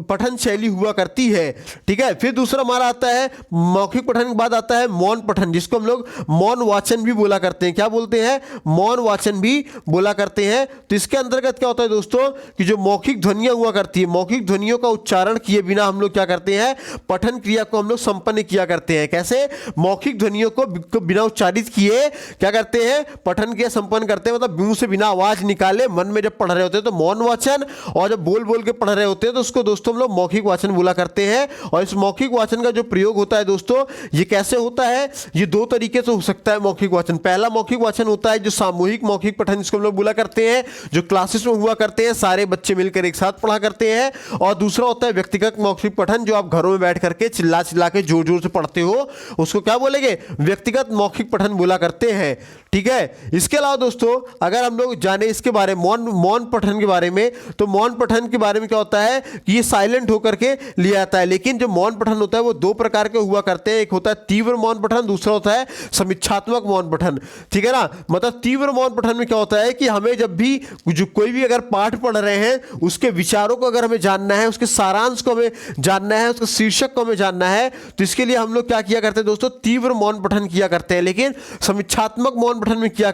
पठन शैली हुआ करती है। ठीक है। फिर दूसरा हमारा आता है मौखिक पठन के बाद आता है मौन पठन, जिसको हम लोग मौन वाचन भी बोला करते हैं। क्या बोलते हैं, मौन वाचन भी बोला करते हैं। तो इसके अंतर्गत क्या होता है दोस्तों कि जो मौखिक ध्वनियां हुआ करती है, मौखिक ध्वनियों का उच्चारण किए बिना हम लोग क्या करते हैं, पठन क्रिया को हम लोग संपन्न किया करते हैं। कैसे, मौखिक ध्वनियों को बिना उच्चारित किए क्या करते हैं, पठन क्रिया संपन्न करते हैं। मतलब मुंह से बिना आवाज निकाले मन में जब पढ़ रहे होते हैं तो मौन वाचन, और जब बोल बोल के पढ़ रहे होते हैं तो उसको दोस्तों हम लोग मौखिक वाचन बोला करते हैं। और इस मौखिक वाचन का जो प्रयोग होता है दोस्तों, ये कैसे होता है, ये दो तरीके से हो सकता है मौखिक वाचन। पहला मौखिक वाचन होता है जो सामूहिक मौखिक पठन, जिसको हम लोग बोला करते हैं, जो क्लासेस में हुआ करते हैं, सारे बच्चे मिलकर एक साथ पढ़ा करते हैं। और दूसरा होता है व्यक्तिगत मौखिक पठन, जो आप घरों में बैठ करके चिल्ला चिल्ला के जोर जोर से पढ़ते हो, उसको क्या बोलेंगे? व्यक्तिगत मौखिक पठन बोला करते हैं। ठीक है। इसके अलावा दोस्तों अगर हम लोग जाने इसके बारे में मौन पठन के बारे में, तो मौन पठन के बारे में क्या होता है कि ये साइलेंट होकर के लिया जाता है। लेकिन जो मौन पठन होता है वो दो प्रकार के हुआ करते हैं, एक होता है तीव्र मौन पठन, दूसरा होता है समीक्षात्मक मौन पठन। ठीक है ना। मतलब तीव्र मौन पठन में क्या होता है कि हमें जब भी जो कोई भी अगर पाठ पढ़ रहे हैं उसके विचारों को अगर हमें जानना है, उसके सारांश को हमें जानना है, उसके शीर्षक को हमें जानना है, तो इसके लिए हम लोग क्या किया करते हैं दोस्तों? तीव्र मौन पठन किया करते हैं। लेकिन समीक्षात्मक मौन पठन में क्या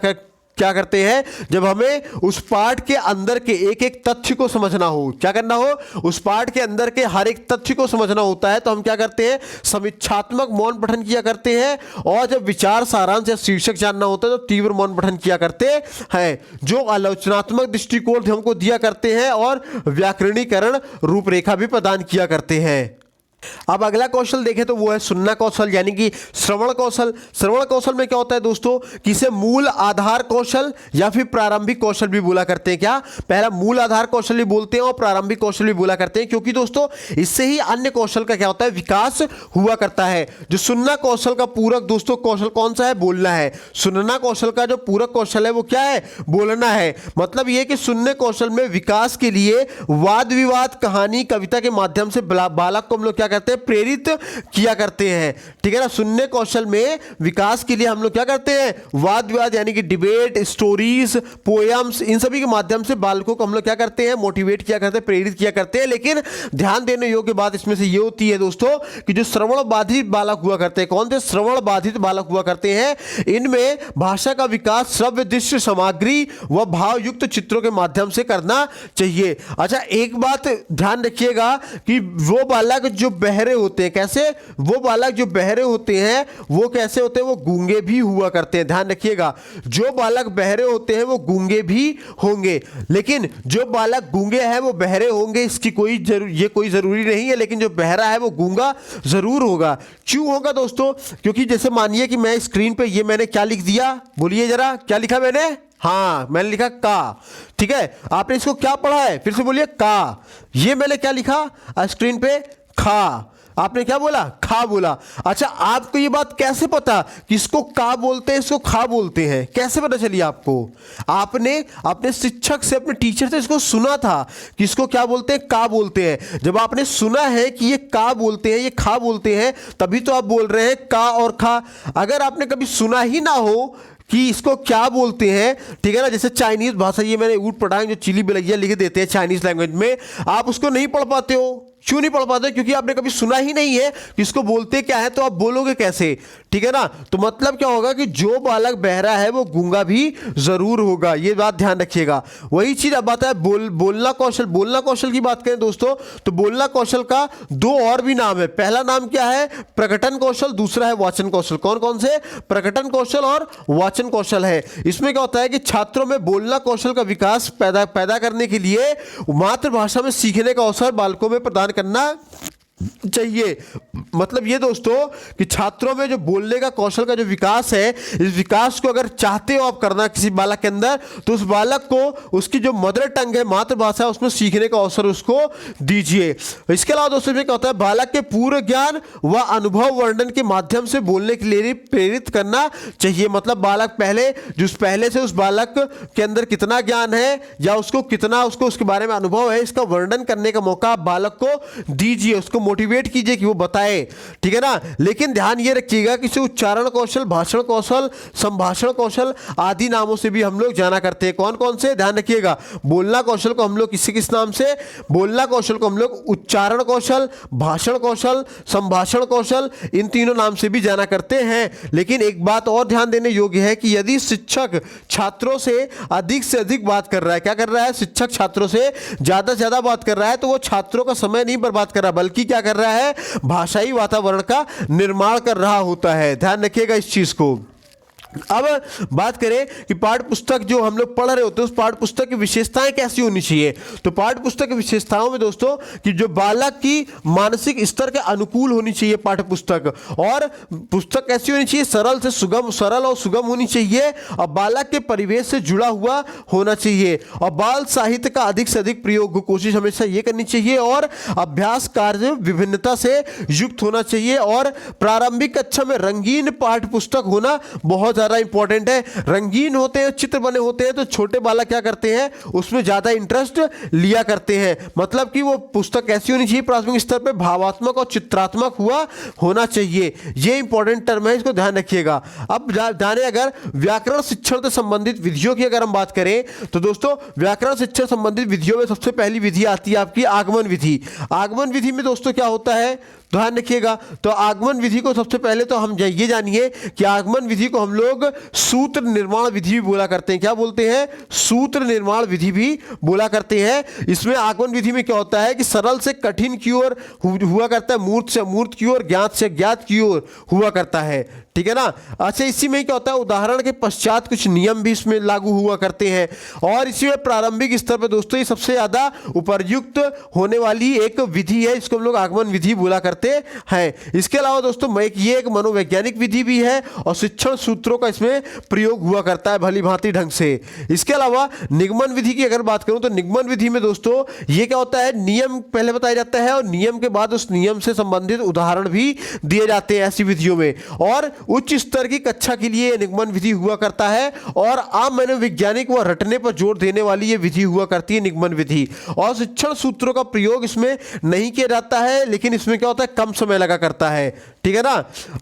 करते हैं? जब हमें उस पाठ के अंदर के एक एक तथ्य को समझना हो, क्या करना हो? उस पाठ के अंदर के हर एक तथ्य को समझना होता है, तो हम क्या करते हैं? समीक्षात्मक मौन पठन किया करते हैं। और जब विचार सारांश या शीर्षक जानना होता है तो तीव्र मौन पठन किया करते हैं, जो आलोचनात्मक दृष्टिकोण हमको दिया करते हैं और व्याकरणीकरण रूपरेखा भी प्रदान किया करते हैं। अब अगला कौशल देखें तो वो है सुनना कौशल, यानी कि श्रवण कौशल। श्रवण कौशल में क्या होता है दोस्तों कि इसे मूल आधार कौशल या फिर प्रारंभिक कौशल भी बोला करते हैं। क्या? पहला मूल आधार कौशल भी बोलते हैं और प्रारंभिक कौशल भी बोला करते हैं, क्योंकि दोस्तों इससे ही अन्य कौशल का क्या होता है? विकास हुआ करता है। जो सुनना कौशल का पूरक दोस्तों कौशल कौन सा है? बोलना है। सुनना कौशल का जो पूरक कौशल है वो क्या है? बोलना है। मतलब ये कि सुनने कौशल में विकास के लिए वाद विवाद, कहानी, कविता के माध्यम से बालक को हम लोग क्या करते हैं? प्रेरित किया करते हैं। ठीक है ना। सुनने कौशल में विकास के लिए हम लोग क्या करते हैं? वाद विवाद यानी कि डिबेट, स्टोरीज, पोएम्स, इन सभी के माध्यम से बालकों को हम लोग क्या करते हैं? मोटिवेट किया करते हैं, प्रेरित किया करते हैं। लेकिन ध्यान देने योग्य बात इसमें से ये होती है दोस्तों कि जो श्रवण बाधित बालक हुआ करते हैं, कौन से श्रवण बाधित बालक हुआ करते हैं, इनमें भाषा का विकास श्रव्य दृश्य सामग्री व भावयुक्त चित्रों के माध्यम से करना चाहिए। अच्छा, एक बात ध्यान रखिएगा कि वो बालक जो बहरे होते हैं, कैसे? वो बालक जो बहरे होते हैं वो कैसे होते हैं? वो गूंगे भी हुआ करते हैं। ध्यान रखिएगा, जो बालक बहरे होते हैं वो गूंगे भी होंगे। लेकिन जो बालक गूंगे हैं वो बहरे होंगे, इसकी कोई जरूरी नहीं है। लेकिन जो बहरा है वो गूंगा जरूर होगा। क्यों होगा दोस्तों? क्योंकि जैसे मानिए कि मैं स्क्रीन पे ये मैंने क्या लिख दिया, बोलिए जरा, क्या लिखा मैंने? हाँ, मैंने लिखा का। ठीक है। आपने इसको क्या पढ़ा है? फिर से बोलिए का। ये मैंने क्या लिखा स्क्रीन पे? खा। आपने क्या बोला? खा बोला। अच्छा, आपको ये बात कैसे पता कि इसको का बोलते हैं, इसको खा बोलते हैं? कैसे पता चली आपको? आपने अपने शिक्षक से, अपने टीचर से इसको सुना था कि इसको क्या बोलते हैं? का बोलते हैं। जब आपने सुना है कि ये का बोलते हैं, ये खा बोलते हैं, तभी तो आप बोल रहे हैं का और खा। अगर आपने कभी सुना ही ना हो कि इसको क्या बोलते हैं, ठीक है ना, जैसे चाइनीज भाषा, ये मैंने ऊट पटांग जो चिली बिलैया लिख देते हैं चाइनीज लैंग्वेज में, आप उसको नहीं पढ़ पाते हो। क्यों नहीं पढ़ पाते? क्योंकि आपने कभी सुना ही नहीं है कि इसको बोलते क्या है, तो आप बोलोगे कैसे? ठीक है ना। तो मतलब क्या होगा कि जो बालक बहरा है वो गूंगा भी जरूर होगा। ये बात ध्यान रखिएगा। वही चीज अब आता है बोलना कौशल। बोलना कौशल की बात करें दोस्तों, तो बोलना कौशल का दो और भी नाम है। पहला नाम क्या है? प्रकटन कौशल, दूसरा है वाचन कौशल। कौन कौन से? प्रकटन कौशल और वाचन कौशल है। इसमें क्या होता है कि छात्रों में बोलना कौशल का विकास पैदा करने के लिए मातृभाषा में सीखने का अवसर बालकों में प्रदान करना चाहिए। मतलब ये दोस्तों कि छात्रों में जो बोलने का कौशल का जो विकास है, इस विकास को अगर चाहते हो आप करना किसी बालक के अंदर, तो उस बालक को उसकी जो मदर टंग है, मातृभाषा है, उसमें सीखने का अवसर उसको दीजिए। इसके अलावा दोस्तों क्या होता है? बालक के पूर्व ज्ञान व अनुभव वर्णन के माध्यम से बोलने के लिए प्रेरित करना चाहिए। मतलब बालक पहले से उस बालक के अंदर कितना ज्ञान है या उसको कितना उसके बारे में अनुभव है, इसका वर्णन करने का मौका आप बालक को दीजिए, उसको मोटिवेट कीजिए कि वो बताए। ठीक है ना। लेकिन ध्यान ये रखिएगा कि इसे उच्चारण कौशल, भाषण कौशल, संभाषण कौशल आदि नामों से भी हम लोग जाना करते हैं। कौन कौन से? ध्यान रखिएगा। बोलना कौशल को हम लोग किस नाम से? बोलना कौशल को हम लोग उच्चारण कौशल, भाषण कौशल, संभाषण कौशल, इन तीनों नाम से भी जाना करते हैं। लेकिन एक बात और ध्यान देने योग्य है कि यदि शिक्षक छात्रों से अधिक बात कर रहा है, क्या कर रहा है? शिक्षक छात्रों से ज्यादा से ज्यादा बात कर रहा है, तो वो छात्रों का समय नहीं बर्बाद कर रहा, बल्कि क्या कर रहा है? भाषाई वातावरण का निर्माण कर रहा होता है। ध्यान रखिएगा इस चीज को। अब बात करें कि पाठ्य पुस्तक जो हम लोग पढ़ रहे होते हैं उस पाठ्य पुस्तक की विशेषताएं कैसी होनी चाहिए। तो पाठ्य पुस्तक की विशेषताओं में दोस्तों कि जो बालक की मानसिक स्तर के अनुकूल होनी चाहिए पाठ्य पुस्तक, और पुस्तक कैसी होनी चाहिए, सरल और सुगम होनी चाहिए, और बालक के परिवेश से जुड़ा हुआ होना चाहिए, और बाल साहित्य का अधिक से अधिक प्रयोग कोशिश हमेशा ये करनी चाहिए, और अभ्यास कार्य विभिन्नता से युक्त होना चाहिए, और प्रारंभिक कक्षा में रंगीन पाठ्य पुस्तक होना बहुत ज़्यादा इंपॉर्टेंट है। रंगीन होते हैं, चित्र बने होते हैं, तो छोटे बालक क्या करते हैं, उसमें ज़्यादा इंटरेस्ट लिया करते हैं। मतलब कि वो पुस्तक कैसी होनी चाहिए, प्राथमिक स्तर पे भावात्मक और चित्रात्मक होना चाहिए। ये इंपॉर्टेंट टर्म है, इसको ध्यान रखिएगा। अब जाने अगर व्याकरण शिक्षण से संबंधित विधियों की अगर हम बात करें तो दोस्तों व्याकरण शिक्षण संबंधित विधियों में सबसे पहली विधि आती है आपकी आगमन विधि। आगमन विधि में दोस्तों क्या होता है, ध्यान रखिएगा। तो आगमन विधि को सबसे पहले तो हम ये जानिए कि आगमन विधि को हम लोग सूत्र निर्माण विधि भी बोला करते हैं। क्या बोलते हैं, सूत्र निर्माण विधि भी बोला करते हैं। इसमें आगमन विधि में क्या होता है कि सरल से कठिन की ओर हुआ करता है, मूर्त से अमूर्त की ओर, ज्ञात से ज्ञात की ओर हुआ करता है, ठीक है ना। अच्छा, इसी में क्या होता है, उदाहरण के पश्चात कुछ नियम भी इसमें लागू हुआ करते हैं, और इसी में प्रारंभिक स्तर पर दोस्तों ये सबसे ज्यादा उपयुक्त होने वाली एक विधि है, इसको हम लोग आगमन विधि बोला करते हैं। इसके अलावा दोस्तों ये एक मनोवैज्ञानिक विधि भी है, और शिक्षण सूत्रों का इसमें प्रयोग हुआ करता है भली भांति ढंग से। इसके अलावा निगमन विधि की अगर बात करूं तो निगमन विधि में दोस्तों ये क्या होता है, नियम पहले बताया जाता है, और नियम के बाद उस नियम से संबंधित उदाहरण भी दिए जाते हैं ऐसी विधियों में, और उच्च स्तर की कक्षा के लिए निगमन विधि हुआ करता है, और आम मनोवैज्ञानिक व रटने पर जोर देने वाली ये विधि हुआ करती है निगमन विधि। और शिक्षण सूत्रों का प्रयोग इसमें नहीं किया जाता है, लेकिन इसमें क्या होता है, कम समय लगा करता है, ठीक है ना।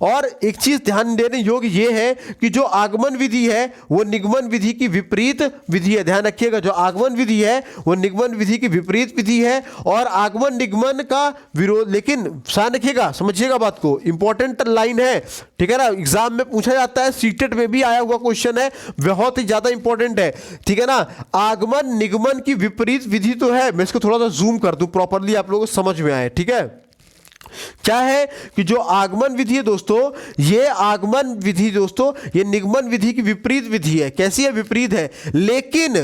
और एक चीज ध्यान देने योग्य ये है कि जो आगमन विधि है वो निगमन विधि की विपरीत विधि है। ध्यान रखिएगा, जो आगमन विधि है वो निगमन विधि की विपरीत विधि है, और आगमन निगमन का विरोध, लेकिन ध्यान रखिएगा, समझिएगा बात को, इंपॉर्टेंट लाइन है, ठीक है ना। एग्जाम में पूछा जाता है, सीटेट में भी आया हुआ क्वेश्चन है, बहुत ही ज्यादा इंपॉर्टेंट है, ठीक है ना। आगमन निगमन की विपरीत विधि तो है, मैं इसको थोड़ा सा जूम कर दूं प्रॉपरली आप लोगों को समझ में आए, ठीक है। क्या है कि जो आगमन विधि है दोस्तों, ये आगमन विधि दोस्तों ये निगमन विधि की विपरीत विधि है। कैसी है, विपरीत है, लेकिन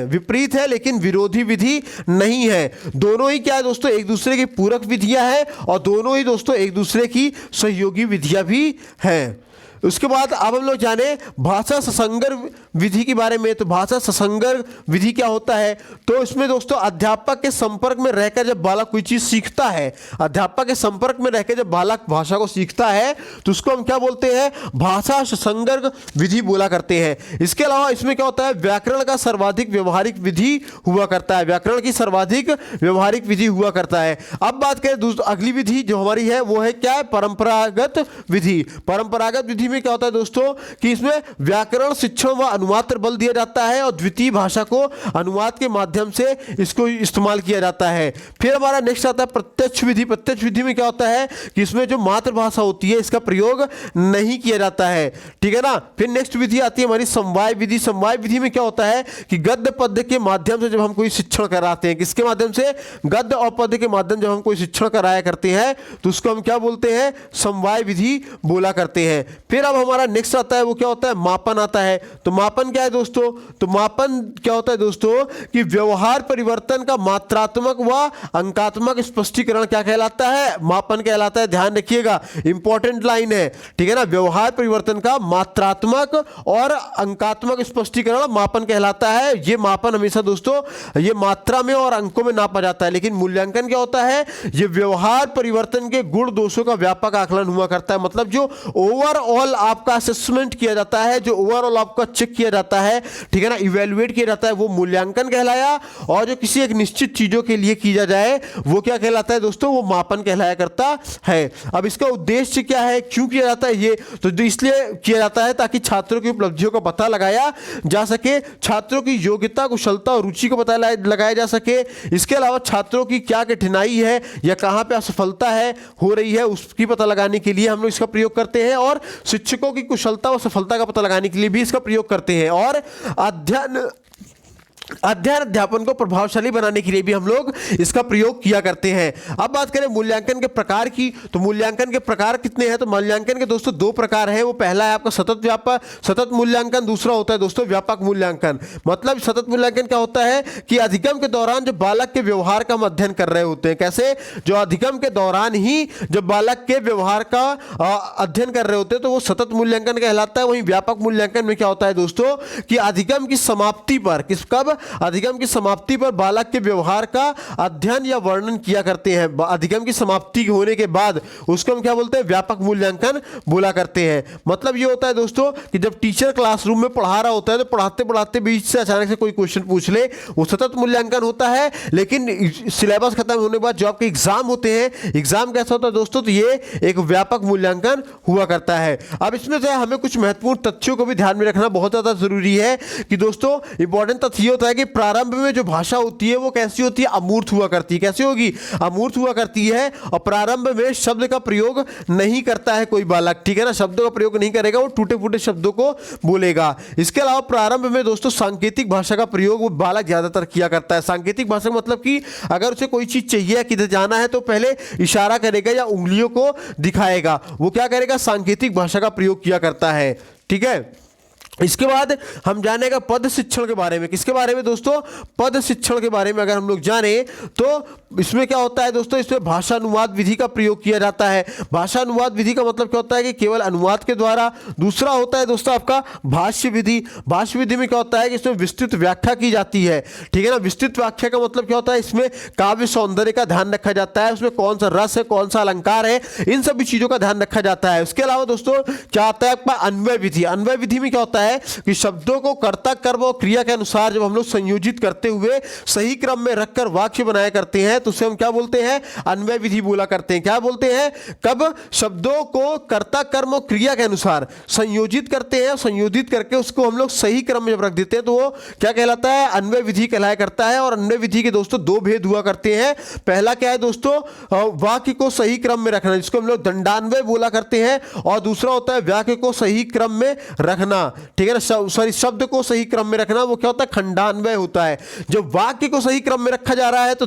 विपरीत है, लेकिन विरोधी विधि नहीं है। दोनों ही क्या है दोस्तों, एक दूसरे की पूरक विधियां हैं, और दोनों ही दोस्तों एक दूसरे की सहयोगी विधियां भी हैं। उसके बाद अब हम लोग जाने भाषा ससंगर विधि के बारे में। तो भाषा ससंगर विधि क्या होता है, तो इसमें दोस्तों अध्यापक के संपर्क में रहकर जब बालक कोई चीज सीखता है, अध्यापक के संपर्क में रहकर जब बालक भाषा को सीखता है तो उसको हम क्या बोलते हैं, भाषा ससंगर विधि बोला करते हैं। इसके अलावा इसमें क्या होता है, व्याकरण का सर्वाधिक व्यवहारिक विधि हुआ करता है, व्याकरण की सर्वाधिक व्यवहारिक विधि हुआ करता है। अब बात करें अगली विधि जो हमारी है वो है क्या है, परंपरागत विधि। परंपरागत विधि में क्या होता है दोस्तों कि इसमें व्याकरण शिक्षण व अनुवाद पर बल दिया जाता है, और द्वितीय भाषा को अनुवाद के माध्यम से इसको इस्तेमाल किया जाता है। फिर हमारा नेक्स्ट आता है प्रत्यक्ष विधि। प्रत्यक्ष विधि में क्या होता है कि इसमें जो मातृभाषा होती है इसका प्रयोग नहीं किया जाता है, ठीक है ना। फिर नेक्स्ट विधि आती है हमारी समवाय विधि। समवाय विधि में क्या होता है कि गद्य पद्य के माध्यम से जब हम कोई शिक्षण कराते हैं, किसके माध्यम से, गद्य और पद्य के माध्यम जब हम कोई शिक्षण कराया करते हैं तो उसको हम क्या बोलते हैं, समवाय विधि बोला करते हैं। फिर अब हमारा नेक्स्ट आता है वो क्या होता है, मापन आता है। तो मापन क्या है दोस्तों, तो मापन क्या होता है दोस्तों कि व्यवहार परिवर्तन का मात्रात्मक व अंकात्मक स्पष्टीकरण क्या कहलाता है, मापन कहलाता है। ध्यान रखिएगा, इंपॉर्टेंट लाइन है, ठीक है ना। व्यवहार परिवर्तन का मात्रात्मक और अंकात्मक स्पष्टीकरण मापन कहलाता है। ये मापन हमेशा दोस्तों ये मात्रा में और अंकों में नापा जाता है, लेकिन मूल्यांकन क्या होता है, ये व्यवहार परिवर्तन के गुण दोषों का व्यापक आकलन हुआ करता है। मतलब जो ओवरऑल आपका असेसमेंट किया जाता है, जो ओवरऑल आपका चेक किया जाता है, ठीक है ना, इवेल्युएट किया जाता है, वो मूल्यांकन कहलाया। और जो किसी एक निश्चित चीजों के लिए किया जाए वो क्या कहलाता है दोस्तों, वो मापन कहलाया करता है। अब इसका उद्देश्य क्या है, क्यों किया जाता है ये, तो इसलिए किया जाता है ताकि छात्रों की उपलब्धियों का पता लगाया जा सके, छात्रों की योग्यता, कुशलता और रुचि को पता लगाया जा सके। इसके अलावा छात्रों की क्या कठिनाई है या कहां पे असफलता है हो रही है उसकी पता लगाने के लिए हम लोग इसका प्रयोग करते हैं, और शिक्षकों की कुशलता और सफलता का पता लगाने के लिए भी इसका प्रयोग करते हैं। और अध्ययन अध्यापन को प्रभावशाली बनाने के लिए भी हम लोग इसका प्रयोग किया करते हैं। अब बात करें मूल्यांकन के प्रकार की, तो मूल्यांकन के प्रकार कितने हैं? तो मूल्यांकन के दोस्तों दो प्रकार हैं। वो पहला है आपका सतत मूल्यांकन, दूसरा होता है दोस्तों व्यापक मूल्यांकन। मतलब सतत मूल्यांकन क्या होता है कि अधिगम के दौरान जब बालक के व्यवहार का हम अध्ययन कर रहे होते हैं। कैसे? जो अधिगम के दौरान ही जब बालक के व्यवहार का अध्ययन कर रहे होते हैं तो वो सतत मूल्यांकन कहलाता है। वहीं व्यापक मूल्यांकन में क्या होता है दोस्तों कि अधिगम की समाप्ति पर अधिगम की समाप्ति पर बालक के व्यवहार का अध्ययन या वर्णन किया करते हैं। अधिगम की समाप्ति होने के बाद उसको हम क्या बोलते हैं? व्यापक मूल्यांकन बोला करते हैं। मतलब ये होता है दोस्तों कि जब टीचर क्लासरूम में पढ़ा रहा होता है तो पढ़ाते पढ़ाते बीच से अचानक से कोई क्वेश्चन पूछ ले, वो सतत मूल्यांकन होता है। लेकिन सिलेबस खत्म होने के बाद जो आपके एग्जाम होते हैं, एग्जाम कैसा होता है दोस्तों? तो ये एक व्यापक मूल्यांकन हुआ करता है। अब इसमें से हमें कुछ महत्वपूर्ण तथ्यों को भी ध्यान में रखना बहुत ज्यादा जरूरी है कि दोस्तों इंपॉर्टेंट तथ्य होता है कि प्रारंभ में जो भाषा होती है वो कैसी होती है? अमूर्त हुआ करती है। कैसी होगी? अमूर्त हुआ करती है। और प्रारंभ में शब्द का प्रयोग नहीं करता है कोई बालक, ठीक है ना, शब्दों का प्रयोग नहीं करेगा, वो टूटे फूटे शब्दों को बोलेगा। इसके अलावा प्रारंभ में दोस्तों सांकेतिक भाषा का प्रयोग वो बालक ज्यादातर किया करता है। सांकेतिक भाषा मतलब कि अगर उसे कोई चीज चाहिए, किधर जाना है, तो पहले इशारा करेगा या उंगलियों को दिखाएगा। वो क्या करेगा? सांकेतिक भाषा का प्रयोग किया करता है, ठीक है। इसके बाद हम जानेगा पद शिक्षण के बारे में। किसके बारे में दोस्तों? पद शिक्षण के बारे में अगर हम लोग जाने तो इसमें क्या होता है दोस्तों? इसमें भाषा अनुवाद विधि का प्रयोग किया जाता है। भाषा अनुवाद विधि का मतलब क्या होता है कि केवल अनुवाद के द्वारा। दूसरा होता है दोस्तों आपका भाष्य विधि। भाष्य विधि में क्या होता है कि इसमें विस्तृत व्याख्या की जाती है, ठीक है ना। विस्तृत व्याख्या का मतलब क्या होता है? इसमें काव्य सौंदर्य का ध्यान रखा जाता है, उसमें कौन सा रस है, कौन सा अलंकार है, इन सभी चीजों का ध्यान रखा जाता है। उसके अलावा दोस्तों क्या आता है आपका अन्वय विधि। अन्वय विधि में क्या होता है कि शब्दों को कर्ता, कर्म और क्रिया के अनुसार जब हम लोग संयोजित करते हुए सही क्रम में रखकर वाक्य बनाया करते हैं तो उसे हम क्या बोलते हैं? अन्वय विधि बोला करते हैं। क्या बोलते हैं? कब शब्दों को कर्ता, कर्म और क्रिया के अनुसार संयोजित करते हैं, संयोजित करके उसको हम लोग सही क्रम में जब रख देते हैं तो वो क्या कहलाता है? अन्वय विधि कहलाया करता है। और अन्वय विधि के दोस्तों दो भेद हुआ करते हैं। पहला क्या है दोस्तों? वाक्य को सही क्रम में रखना, जिसको हम लोग दंडान्वय बोला करते हैं। और दूसरा होता है वाक्य को सही क्रम में रखना, ठीक है ना, सॉरी शब्द को सही क्रम में रखना, वो क्या होता है? खंडान्वय होता है। जब वाक्य को सही क्रम में रखा जा रहा है तो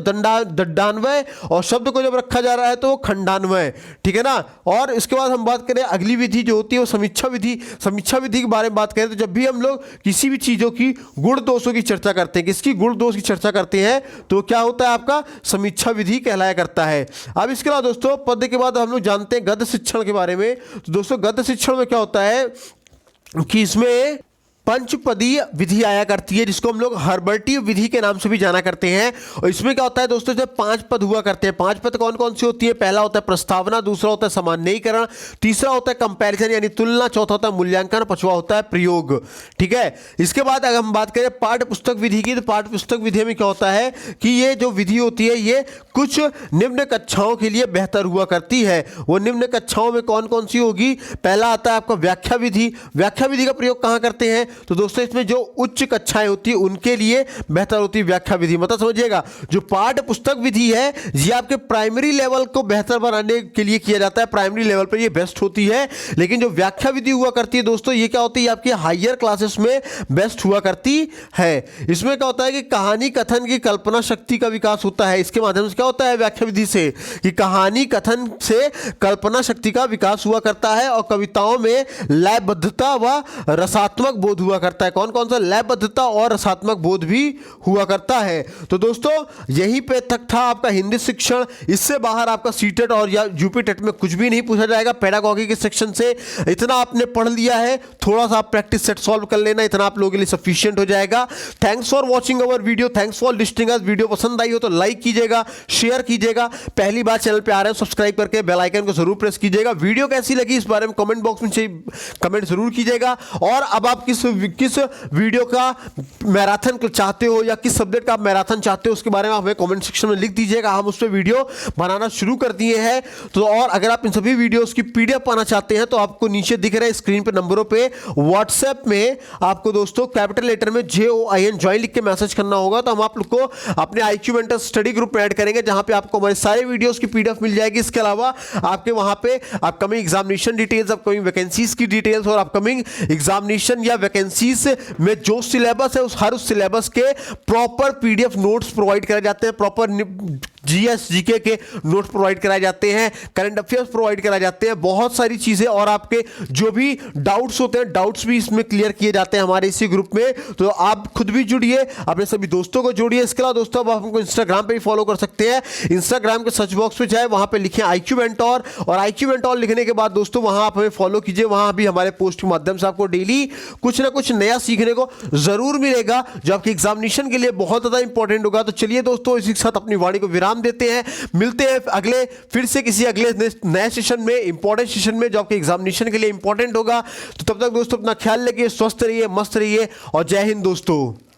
दंडान्वय, और शब्द को जब रखा जा रहा है तो वो खंडान्वय, ठीक है ना। और इसके बाद हम बात करें अगली विधि जो होती है वो समीक्षा विधि। समीक्षा विधि के बारे में बात करें तो जब भी हम लोग किसी भी चीजों की गुण दोषों की चर्चा करते हैं, किसकी गुण दोष की चर्चा करते हैं, तो क्या होता है? आपका समीक्षा विधि कहलाया करता है। अब इसके बाद दोस्तों पद के बाद हम लोग जानते हैं गद्य शिक्षण के बारे में। तो दोस्तों गद्य शिक्षण में क्या होता है कि इसमें पंचपदीय विधि आया करती है, जिसको हम लोग हर्बर्टीय विधि के नाम से भी जाना करते हैं। और इसमें क्या होता है दोस्तों? जब 5 पद हुआ करते हैं। 5 पद कौन कौन सी होती है? पहला होता है प्रस्तावना, दूसरा होता है सामान्यीकरण, तीसरा होता है कंपैरिजन यानी तुलना, चौथा होता है मूल्यांकन, पांचवा होता है प्रयोग, ठीक है। इसके बाद अगर हम बात करें पाठ्य पुस्तक विधि की, तो पाठ्य पुस्तक विधि में क्या होता है कि ये जो विधि होती है ये कुछ निम्न कक्षाओं के लिए बेहतर हुआ करती है। वो निम्न कक्षाओं में कौन कौन सी होगी? पहला आता है आपका व्याख्या विधि। व्याख्या विधि का प्रयोग कहां करते हैं? तो दोस्तों इसमें जो उच्च कक्षाएं होती है उनके लिए बेहतर होती है व्याख्या विधि। मतलब समझिएगा, जो पाठ्य पुस्तक विधि है ये आपके प्राइमरी लेवल को बेहतर बनाने के लिए किया जाता है, प्राइमरी लेवल पर ये बेस्ट होती है। लेकिन जो व्याख्या विधि हुआ करती है दोस्तों ये क्या होती है? आपकी हायर क्लासेस में बेस्ट हुआ करती है। इसमें क्या होता है कि कहानी कथन की कल्पना शक्ति का विकास होता है। इसके माध्यम से क्या होता है व्याख्या विधि से कि कहानी कथन से कल्पना शक्ति का विकास हुआ करता है। और कविताओं में लयबद्धता व रसात्मक बोध हुआ करता है। कौन कौन सा? लयबद्धता और रसात्मक बोध भी हुआ करता है। तो दोस्तों यहीं पे तक था आपका हिंदी शिक्षण। इससे बाहर आपका सीटेट और या यूपी टेट में कुछ भी नहीं पूछा जाएगा। पेडागॉजी के सेक्शन से इतना आपने पढ़ लिया है, थोड़ा सा आप प्रैक्टिस सेट सॉल्व कर लेना, इतना आप लोगों के लिए सफिशिएंट हो जाएगा। Thanks for watching our video, thanks for listing us. Video पसंद आई हो तो लाइक कीजिएगा, शेयर कीजिएगा। पहली बार चैनल पे आ रहे हैं सब्सक्राइब करके बेल आइकन को जरूर प्रेस कीजिएगा। वीडियो कैसी लगी इस बारे में कमेंट बॉक्स में कमेंट जरूर कीजिएगा। और अब आप किस वीडियो का मैराथन चाहते हो या किस सब्जेक्ट का आप मैराथन चाहते हो उसके बारे में हमें कमेंट सेक्शन में लिख दीजिएगा। हम उस पर वीडियो बनाना शुरू कर दिए हैं। तो और अगर आप इन सभी वीडियोस की पीडीएफ पाना चाहते हैं तो आपको नीचे दिख रहे स्क्रीन पे नंबरों पे व्हाट्सएप में आपको दोस्तों कैपिटल लेटर में JOIN ज्वाइन लिख के मैसेज करना होगा। तो हम आप लोग को अपने IQ मेंटर स्टडी ग्रुप में ऐड करेंगे जहां पे आपको हमारे सारे वीडियोस की पीडीएफ मिल जाएगी। इसके अलावा आपके वहां पे upcoming examination details, upcoming vacancies की डिटेल्स और अपकमिंग एग्जामिनेशन या वैकेंसी वैकेंसीज में जो सिलेबस है उस सिलेबस के प्रॉपर पीडीएफ नोट्स प्रोवाइड कराए जाते हैं, प्रॉपर जीएस जीके के नोट्स प्रोवाइड कराए जाते हैं, करंट अफेयर्स प्रोवाइड कराए जाते हैं, बहुत सारी चीजें, और आपके जो भी डाउट्स होते हैं डाउट्स भी इसमें क्लियर किए जाते हैं हमारे इसी ग्रुप में। तो आप खुद भी जुड़िए, अपने सभी दोस्तों को जोड़िए। इसके अलावा दोस्तों आप हमको इंस्टाग्राम पे भी फॉलो कर सकते हैं। इंस्टाग्राम के सर्च बॉक्स पे जाए, वहां पे लिखें IQ मेंटोर, और IQ मेंटोर लिखने के बाद दोस्तों वहां आप हमें फॉलो कीजिए। वहां भी हमारे पोस्ट के माध्यम से आपको डेली कुछ ना कुछ नया सीखने को जरूर मिलेगा, जो आपके एग्जामिनेशन के लिए बहुत ज्यादा इंपॉर्टेंट होगा। तो चलिए दोस्तों, इसी के साथ अपनी वाणी को विराम देते हैं, मिलते हैं अगले फिर से किसी अगले नए सेशन में, इंपॉर्टेंट सेशन में, जो आपके एग्जामिनेशन के लिए इंपॉर्टेंट होगा। तो तब तक दोस्तों अपना ख्याल रखिए, स्वस्थ रहिए, मस्त रहिए, और जय हिंद दोस्तों।